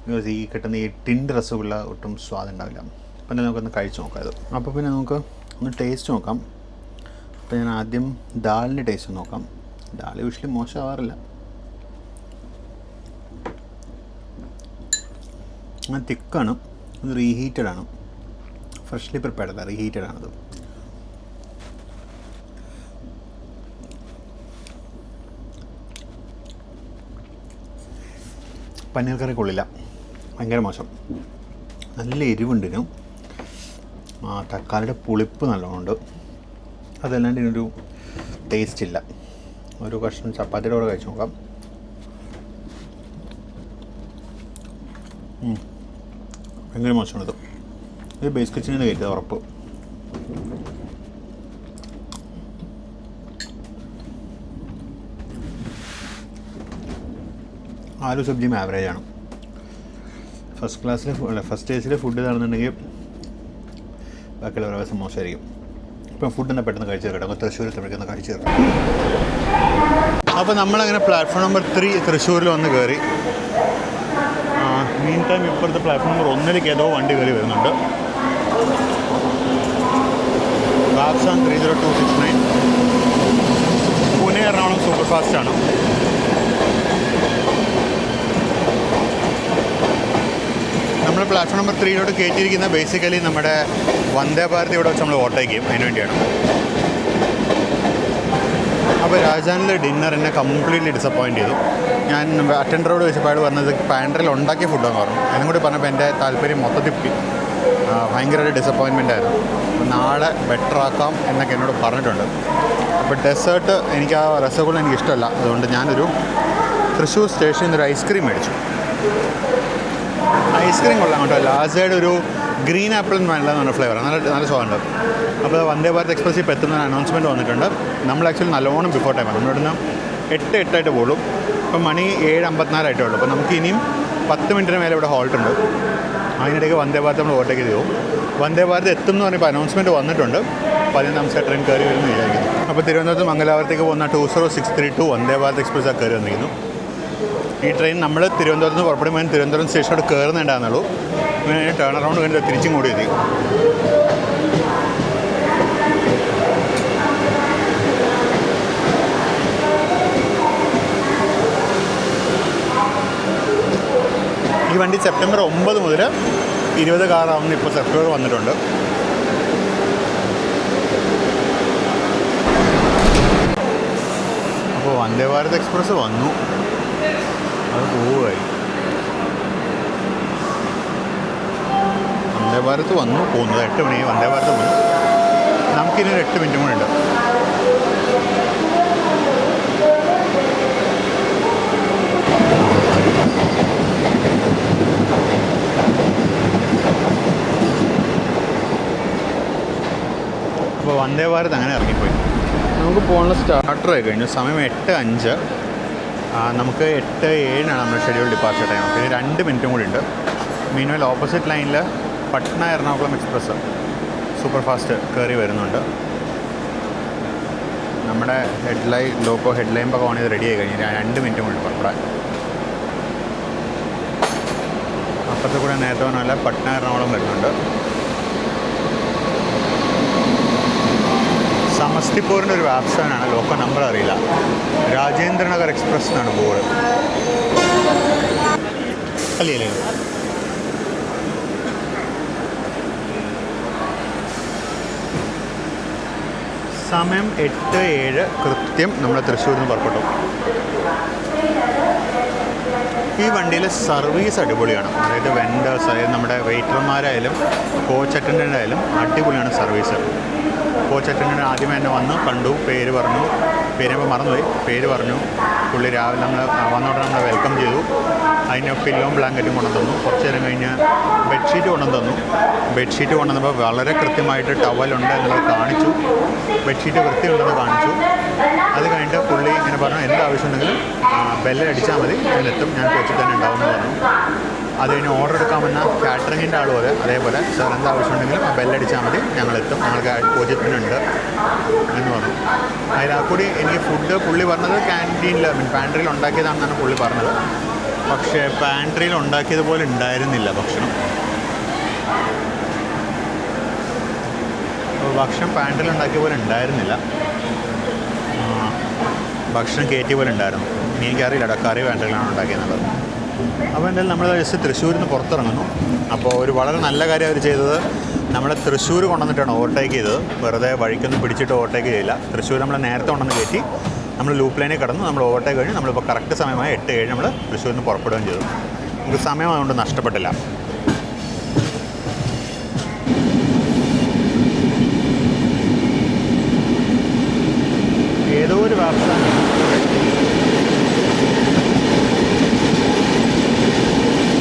ബിക്കോസ് ഈ കിട്ടുന്ന ഈ ടിൻഡ് രസഗുള്ള ഒട്ടും സ്വാദുണ്ടാവില്ല. അപ്പം നമുക്കൊന്ന് കഴിച്ച് നോക്കാം ഇത്. അപ്പോൾ പിന്നെ നമുക്ക് ഒന്ന് ടേസ്റ്റ് നോക്കാം. അപ്പോൾ ഞാൻ ആദ്യം ദാലിൻ്റെ ടേസ്റ്റ് നോക്കാം. ദാൽ യൂഷ്വലി മോശമാവാറില്ല. തിക്കാണ്, ഇത് റീഹീറ്റഡ് ആണ്, ഫ്രഷ്ലി പ്രിപ്പയർഡ് അല്ല, റീഹീറ്റഡ് ആണത്. പനീർ കറി കൊള്ളില്ല, ഭയങ്കര മോശം. നല്ല എരിവുണ്ട് ഇതിനും. തക്കാളിയുടെ പുളിപ്പ് നല്ലോണമുണ്ട്. അതല്ലാണ്ട് ഇതിനൊരു ടേസ്റ്റ് ഇല്ല. ഒരു കഷ്ണം ചപ്പാത്തിയുടെ കൂടെ കഴിച്ച് നോക്കാം. ഭയങ്കര മോശമാണിത്. ഇത് ബേസ് കിച്ചണിൽ നിന്ന് കഴിച്ചത് ഉറപ്പ്. ആലു സബ്ജിയും ആവറേജാണ്. ഫസ്റ്റ് ടേസ്റ്റിലെ ഫുഡ് ഇതാണെന്നുണ്ടെങ്കിൽ ബാക്കിയുള്ള പ്രാവശ്യം മോശമായിരിക്കും. ഇപ്പം ഫുഡ് തന്നെ പെട്ടെന്ന് കഴിച്ചു തരട്ടെ. അപ്പോൾ തൃശ്ശൂർ എത്തുമ്പോഴേക്കൊന്ന് കഴിച്ചു തരാം. അപ്പോൾ നമ്മളങ്ങനെ പ്ലാറ്റ്ഫോം നമ്പർ 3 തൃശ്ശൂരിൽ വന്ന് കയറി. മീൻ ടൈം ഇപ്പോഴത്തെ പ്ലാറ്റ്ഫോം നമ്പർ 1 ഏതോ വണ്ടി കയറി വരുന്നുണ്ട്. റാപ്സാൻ 30269 പുനെ എറണാകുളം സൂപ്പർ ഫാസ്റ്റാണ്. നമ്മൾ പ്ലാറ്റ്ഫോം നമ്പർ 3 കയറ്റിയിരിക്കുന്ന ബേസിക്കലി നമ്മുടെ വന്ദേ ഭാരത് ഇവിടെ വെച്ച് നമ്മൾ ഓവർടേക്ക് ചെയ്യും, അതിന് വേണ്ടിയാണ്. അപ്പോൾ രാജധാനിലെ ഡിന്നർ എന്നെ കംപ്ലീറ്റ്ലി ഡിസപ്പോയിൻറ്റ് ചെയ്തു. ഞാൻ അറ്റൻഡറോട് ചോദിച്ചപ്പോൾ അയാൾ പറഞ്ഞത് പാൻട്രിയിൽ ഉണ്ടാക്കിയ ഫുഡാന്ന് പറഞ്ഞു. എന്നും കൂടി പറഞ്ഞപ്പോൾ എൻ്റെ താല്പര്യം മൊത്തത്തിൽ ഭയങ്കരമായിട്ട് ഡിസപ്പോയിൻമെൻ്റ് ആയിരുന്നു. നാളെ ബെറ്റർ ആക്കാം എന്നൊക്കെ എന്നോട് പറഞ്ഞിട്ടുണ്ട്. അപ്പോൾ ഡെസേർട്ട് എനിക്ക് ആ രസഗുള എനിക്ക് ഇഷ്ടമല്ല, അതുകൊണ്ട് ഞാനൊരു തൃശ്ശൂർ സ്റ്റേഷനിൽ നിന്നൊരു ഐസ്ക്രീം മേടിച്ചു. ഐസ്ക്രീം കൊള്ളാം കേട്ടോ. ലാസയുടെ ഒരു ഗ്രീൻ ആപ്പിൾ എന്ന് പറഞ്ഞ ഫ്ലേവറാണ്, നല്ല സ്വാദുണ്ട്. അപ്പോൾ വന്ദേ ഭാരത് എക്സ്പ്രസ് ഇപ്പോൾ എത്തുന്ന അനൗൺസ്മെൻറ്റ് വന്നിട്ടുണ്ട്. നമ്മൾ ആക്ച്വലി നല്ലോണം ബിഫോർ ടൈമാണ്. നമ്മളിവിടുന്ന് 8 പോകും. ഇപ്പം മണി 7:54 ആയിട്ടേ ഉള്ളൂ. അപ്പോൾ നമുക്ക് ഇനിയും 10 മിനിറ്റിന് മേലെ ഇവിടെ ഹോൾട്ട് ഉണ്ട്. അതിനിടയ്ക്ക് വന്ദേ ഭാരത് നമ്മൾ ഓവർടേക്ക് ചെയ്തു. വന്ദേ ഭാരത് എത്തും എന്ന് പറഞ്ഞപ്പോൾ അനൗൺസ്മെൻറ്റ് വന്നിട്ടുണ്ട്. 15 ട്രെയിൻ കയറി വരുമെന്ന് വിചാരിക്കുന്നു. അപ്പോൾ തിരുവനന്തപുരത്ത് മംഗലാപുരത്തേക്ക് പോകുന്ന 20632 വന്ദേ ഭാരത് എക്സ്പ്രസ് കയറി വന്നിരിക്കുന്നു. ഈ ട്രെയിൻ നമ്മൾ തിരുവനന്തപുരത്ത് നിന്ന് പുറപ്പെടുമ്പോൾ തിരുവനന്തപുരം സ്റ്റേഷനോട് കയറുന്നുണ്ടാകുന്നുള്ളൂ. ഇങ്ങനെ ടേൺ അറൗണ്ട് കഴിഞ്ഞ് തിരിച്ചും കൂടി എത്തി. ഈ വണ്ടി സെപ്റ്റംബർ 9 മുതൽ 20 കാറാവുന്ന ഇപ്പോൾ സെപ്റ്റംബർ വന്നിട്ടുണ്ട്. അപ്പോൾ വന്ദേ ഭാരത് എക്സ്പ്രസ് വന്നു, അത് പോവുകയായി. വന്ദേ ഭാരത് വന്നു പോകുന്നത് 8 മണിയായി. വന്ദേ ഭാരത് വന്നു. നമുക്കിനി 8 മിനിറ്റും കൂടെ ഉണ്ട്. അപ്പോൾ വന്ദേ ഭാരത് അങ്ങനെ ഇറങ്ങിപ്പോയി. നമുക്ക് പോകാനുള്ള സ്റ്റാർട്ടറായി കഴിഞ്ഞു. സമയം 8:05. നമുക്ക് 8:07 നമ്മുടെ ഷെഡ്യൂൾ ഡിപ്പാർച്ചർ ടൈം. പിന്നെ 2 മിനിറ്റും കൂടി ഉണ്ട്. മീൻവെൽ ഓപ്പോസിറ്റ് ലൈനിൽ Patna Ernakulam express super fast കയറി വരുന്നുണ്ട്. നമ്മുടെ ലോക്കോ ഹെഡ്ലൈൻ ഓൺ ചെയ്ത് റെഡി ആയി കഴിഞ്ഞു. 2 മിനിറ്റും കൂടി പുറപ്പെടാൻ. അപ്പുറത്ത് കൂടെ നേരത്തെ പറഞ്ഞാൽ പട്ന എറണാകുളം വരുന്നുണ്ട്. സമസ്തിപൂരിൻ്റെ ഒരു ആപ്ഷനാണ്, ലോക്കൽ നമ്പർ അറിയില്ല. രാജേന്ദ്രനഗർ എക്സ്പ്രസ് എന്നാണ് ബോർഡ്. അല്ലേ സമയം 8:07 കൃത്യം നമ്മൾ തൃശ്ശൂരിൽ നിന്ന് പുറപ്പെട്ടു. ഈ വണ്ടിയിലെ സർവീസ് അടിപൊളിയാണ്. അതായത് വെൻഡേഴ്സ്, അതായത് നമ്മുടെ വെയിറ്റർമാരായാലും കോച്ച് അറ്റൻഡൻ്റ് ആയാലും അടിപൊളിയാണ് സർവീസ്. കോച്ച് അറ്റൻഡൻ്റ് ആദ്യമേ തന്നെ വന്ന് കണ്ടു, പേര് പറഞ്ഞു. പേരിപ്പോൾ മറന്നുപോയി, പേര് പറഞ്ഞു. പുള്ളി രാവിലെ നമ്മൾ വന്നോടെ നമ്മളെ വെൽക്കം ചെയ്തു. അതിന് പില്ലോം ബ്ലാങ്കറ്റും കൊണ്ടുതന്നു. കുറച്ച് നേരം കഴിഞ്ഞ് ബെഡ്ഷീറ്റ് കൊണ്ടുതന്നു. ബെഡ്ഷീറ്റ് കൊണ്ടുവന്നപ്പോൾ വളരെ കൃത്യമായിട്ട് ടവലുണ്ട് എന്നുള്ളത് കാണിച്ചു. ബെഡ്ഷീറ്റ് വൃത്തിയുണ്ടെന്ന് കാണിച്ചു. അത് കഴിഞ്ഞിട്ട് പുള്ളി ഇങ്ങനെ പറഞ്ഞു, എന്താവശ്യം ഉണ്ടെങ്കിലും ബെല്ലടിച്ചാൽ മതി, ഞാനെത്തും, ഞാൻ കോച്ചിൽ തന്നെ ഉണ്ടാവുമെന്ന് പറഞ്ഞു. അത് കഴിഞ്ഞ് ഓർഡർ എടുക്കാമെന്ന കാറ്ററിങ്ങിൻ്റെ ആൾ പോലെ അതേപോലെ സാർ എന്താ ആവശ്യമുണ്ടെങ്കിലും ആ ബെല്ലടിച്ചാൽ മതി, ഞങ്ങളെത്തും, ഞങ്ങൾക്ക് പൂജ്യത്തിനുണ്ട് എന്ന് പറഞ്ഞു. അതിൽ കൂടി എനിക്ക് ഫുഡ് പുള്ളി പറഞ്ഞത് ക്യാൻറ്റീനിൽ പാൻട്രിയിൽ ഉണ്ടാക്കിയതാണെന്നാണ് പുള്ളി പറഞ്ഞത്. പക്ഷേ പാൻട്രിയിൽ ഉണ്ടാക്കിയതുപോലെ ഉണ്ടായിരുന്നില്ല ഭക്ഷണം. ഭക്ഷണം പാൻട്രിയിൽ ഉണ്ടാക്കിയ പോലെ ഉണ്ടായിരുന്നില്ല, ഭക്ഷണം കയറ്റിയ പോലെ ഉണ്ടായിരുന്നു. എനിക്കറിയില്ല കറി പാൻട്രിയിലാണ് ഉണ്ടാക്കിയെന്നുള്ളത്. അപ്പോൾ എന്തായാലും നമ്മൾ ജസ്റ്റ് തൃശ്ശൂരിൽ നിന്ന് പുറത്തിറങ്ങുന്നു. അപ്പോൾ ഒരു വളരെ നല്ല കാര്യം അവർ ചെയ്തത്, നമ്മളെ തൃശ്ശൂർ കൊണ്ടുവന്നിട്ടാണ് ഓവർടേക്ക് ചെയ്തത്. വെറുതെ വഴിക്കൊന്നും പിടിച്ചിട്ട് ഓവർടേക്ക് ചെയ്യില്ല. തൃശ്ശൂർ നമ്മൾ നേരത്തെ കൊണ്ടുവന്ന് കയറ്റി, നമ്മൾ ലൂപ്പ് ലൈനിൽ കടന്നു, നമ്മൾ ഓവർടേക്ക് കഴിഞ്ഞ് നമ്മളിപ്പോൾ കറക്റ്റ് സമയമായി 8:07 നമ്മൾ തൃശ്ശൂരിൽ നിന്ന് പുറപ്പെടുകയും ചെയ്തു. നമുക്ക് സമയം അതുകൊണ്ട് നഷ്ടപ്പെട്ടില്ല. ഏതോ ഒരു വാർത്ത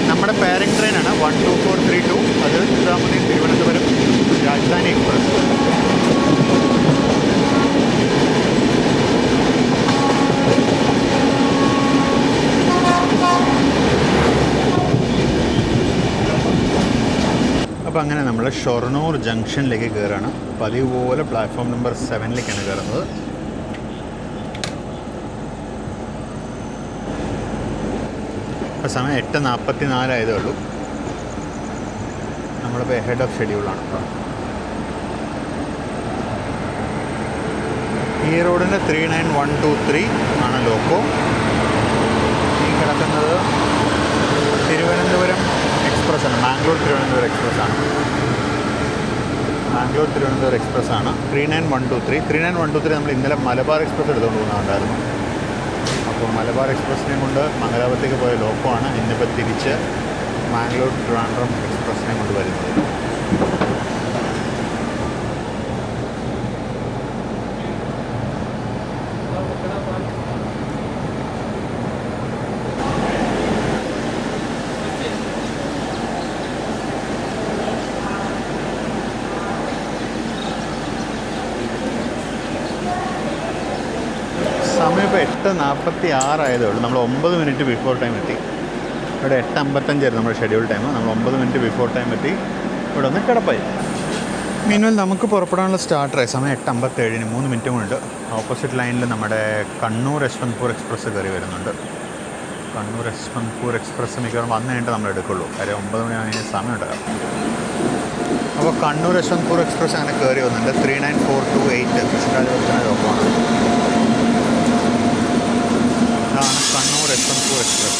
നമ്മുടെ പാരന്റ് ട്രെയിനാണ് 12432. അത് തിരുവനന്തപുരം രാജധാനി എക്സ്പ്രസ്. അപ്പോൾ അങ്ങനെ നമ്മൾ ഷൊർണൂർ ജംഗ്ഷനിലേക്ക് കയറുകയാണ്. പതിവ് പോലെ പ്ലാറ്റ്ഫോം നമ്പർ 7ലേക്കാണ് കയറുന്നത്. ഇപ്പോൾ സമയം 8:44 ആയതേ ഉള്ളൂ. നമ്മളിപ്പോൾ ഹെഡ് ഓഫ് ഷെഡ്യൂളാണ്. ഈ റോഡിൻ്റെ 39123 ആണ് ലോക്കോ. ഈ കിടക്കുന്നത് തിരുവനന്തപുരം എക്സ്പ്രസ്സാണ്, മാംഗ്ലൂർ തിരുവനന്തപുരം എക്സ്പ്രസ്സാണ്. മാംഗ്ലൂർ തിരുവനന്തപുരം എക്സ്പ്രസ്സാണ് 39123. 39123 നമ്മൾ ഇന്നലെ മലബാർ എക്സ്പ്രസ് എടുത്തുകൊണ്ട് പോകുന്നുണ്ടായിരുന്നു. അപ്പോൾ മലബാർ എക്സ്പ്രസ്സിനെ കൊണ്ട് മംഗലാപുരത്തേക്ക് പോയ ലോക്കോ ആണ് ഇന്നിപ്പോൾ തിരിച്ച് മാംഗ്ലൂർ ട്രിവാൻഡ്രം എക്സ്പ്രസ്സിനെ കൊണ്ട് വരുന്നത്. സമയം ഇപ്പോൾ 8:46 ആയതേ ഉള്ളൂ. നമ്മൾ 9 മിനിറ്റ് ബിഫോർ ടൈം എത്തി. ഇവിടെ 8:55 നമ്മുടെ ഷെഡ്യൂൾ ടൈം. നമ്മൾ 9 മിനിറ്റ് ബിഫോർ ടൈം എത്തി. ഇവിടെ ഒന്ന് കിടപ്പായി. മീൻവെൽ നമുക്ക് പുറപ്പെടാനുള്ള സ്റ്റാർട്ടറായി. സമയം 8:57, 3 മിനിറ്റും കൊണ്ട് ഓപ്പോസിറ്റ് ലൈനിൽ നമ്മുടെ കണ്ണൂർ യശ്വന്ത്പൂർ എക്സ്പ്രസ് കയറി വരുന്നുണ്ട്. കണ്ണൂർ യശ്വന്ത്പൂർ എക്സ്പ്രസ് മിക്കവാറും വന്നു കഴിഞ്ഞിട്ട് നമ്മൾ എടുക്കുള്ളൂ. കാര്യം 9 മണി അതിന് സമയം ഉണ്ടാകും. അപ്പോൾ കണ്ണൂർ യശ്വന്ത്പൂർ എക്സ്പ്രസ് അങ്ങനെ കയറി വന്നിട്ടുണ്ട്. 39428 കൃഷ്ണരാജപുരത്തിന് ലോക്കമാണ്. ഇതാണ് കണ്ണൂർ യശ്വന്ത്പൂർ എക്സ്പ്രസ്.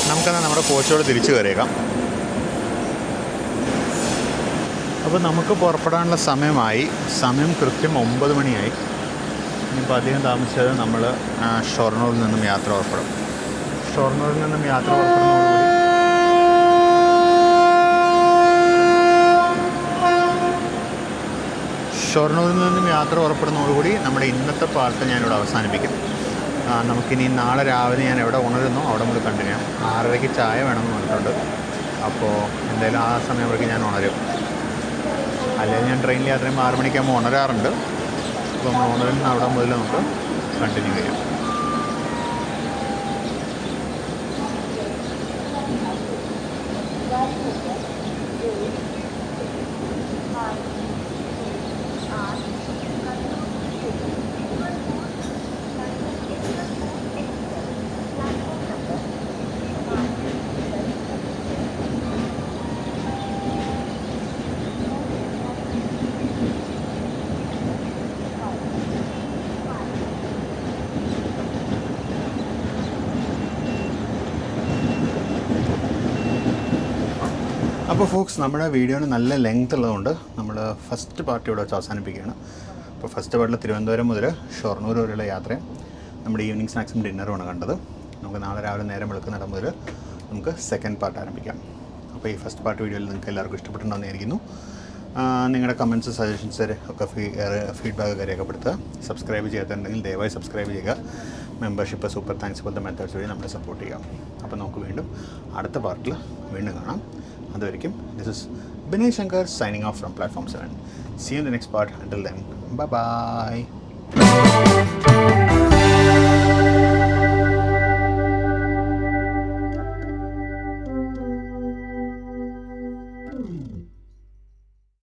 നമുക്കെന്നാൽ നമ്മുടെ കോച്ചോട് തിരിച്ചു കയറിയേക്കാം. അപ്പോൾ നമുക്ക് പുറപ്പെടാനുള്ള സമയമായി. സമയം കൃത്യം 9 മണിയായി. ഇനിയിപ്പോൾ അധികം താമസിച്ചാൽ നമ്മൾ ഷൊർണൂരിൽ നിന്നും യാത്ര പുറപ്പെടും. ഷൊർണൂരിൽ നിന്നും യാത്ര പുറപ്പെടുന്നതോടുകൂടി നമ്മുടെ ഇന്നത്തെ പാർട്ട് ഞാനിവിടെ അവസാനിപ്പിക്കും. നമുക്കിനി നാളെ രാവിലെ ഞാൻ എവിടെ ഉണരുന്നോ അവിടെ മുതൽ കണ്ടിന്യൂ ചെയ്യാം. 6:30 ചായ വേണമെന്ന് പറഞ്ഞിട്ടുണ്ട്. അപ്പോൾ എന്തായാലും ആ സമയത്തേക്ക് ഞാൻ ഉണരും. അല്ലെങ്കിൽ ഞാൻ ട്രെയിനിൽ യാത്ര ചെയ്യുമ്പോൾ 6 മണിക്കാകുമ്പോൾ ഉണരാറുണ്ട്. അപ്പോൾ നമ്മൾ ഉണരുന്ന അവിടെ മുതൽ നമുക്ക് കണ്ടിന്യൂ ചെയ്യാം. അപ്പോൾ ഫോക്സ്, നമ്മുടെ വീഡിയോന് നല്ല ലെങ്ത് ഉള്ളതുകൊണ്ട് നമ്മൾ ഫസ്റ്റ് പാർട്ട് ഇവിടെ വെച്ച് അവസാനിപ്പിക്കുകയാണ്. അപ്പോൾ ഫസ്റ്റ് പാർട്ടിൽ തിരുവനന്തപുരം മുതൽ ഷൊർണൂർ വരെയുള്ള യാത്രയും നമ്മുടെ ഈവനിങ് സ്നാക്സും ഡിന്നറുമാണ് കണ്ടത്. നമുക്ക് നാളെ രാവിലെ നേരം വെളുക്കുന്നിടം മുതൽ നമുക്ക് സെക്കൻഡ് പാർട്ട് ആരംഭിക്കാം. അപ്പോൾ ഈ ഫസ്റ്റ് പാർട്ട് വീഡിയോയിൽ നിങ്ങൾക്ക് എല്ലാവർക്കും ഇഷ്ടപ്പെട്ടുണ്ടെന്ന് വിചാരിക്കുന്നു. നിങ്ങളുടെ കമൻറ്റ്സ്, സജഷൻസ് ഒക്കെ ഫീഡ്ബാക്ക് രേഖപ്പെടുത്തുക. സബ്സ്ക്രൈബ് ചെയ്യാത്തുണ്ടെങ്കിൽ ദയവായി സബ്സ്ക്രൈബ് ചെയ്യുക. മെമ്പർഷിപ്പ്, സൂപ്പർ താങ്ക്സ് പോലത്തെ മെത്തേഡ്സ് വഴി നമ്മളെ സപ്പോർട്ട് ചെയ്യാം. അപ്പോൾ നമുക്ക് വീണ്ടും അടുത്ത പാർട്ടിൽ വീണ്ടും കാണാം. അതുവരെയ്ക്കും, this is Binay Shankar signing off from Platform 7. See you in the next part. Until then, bye-bye.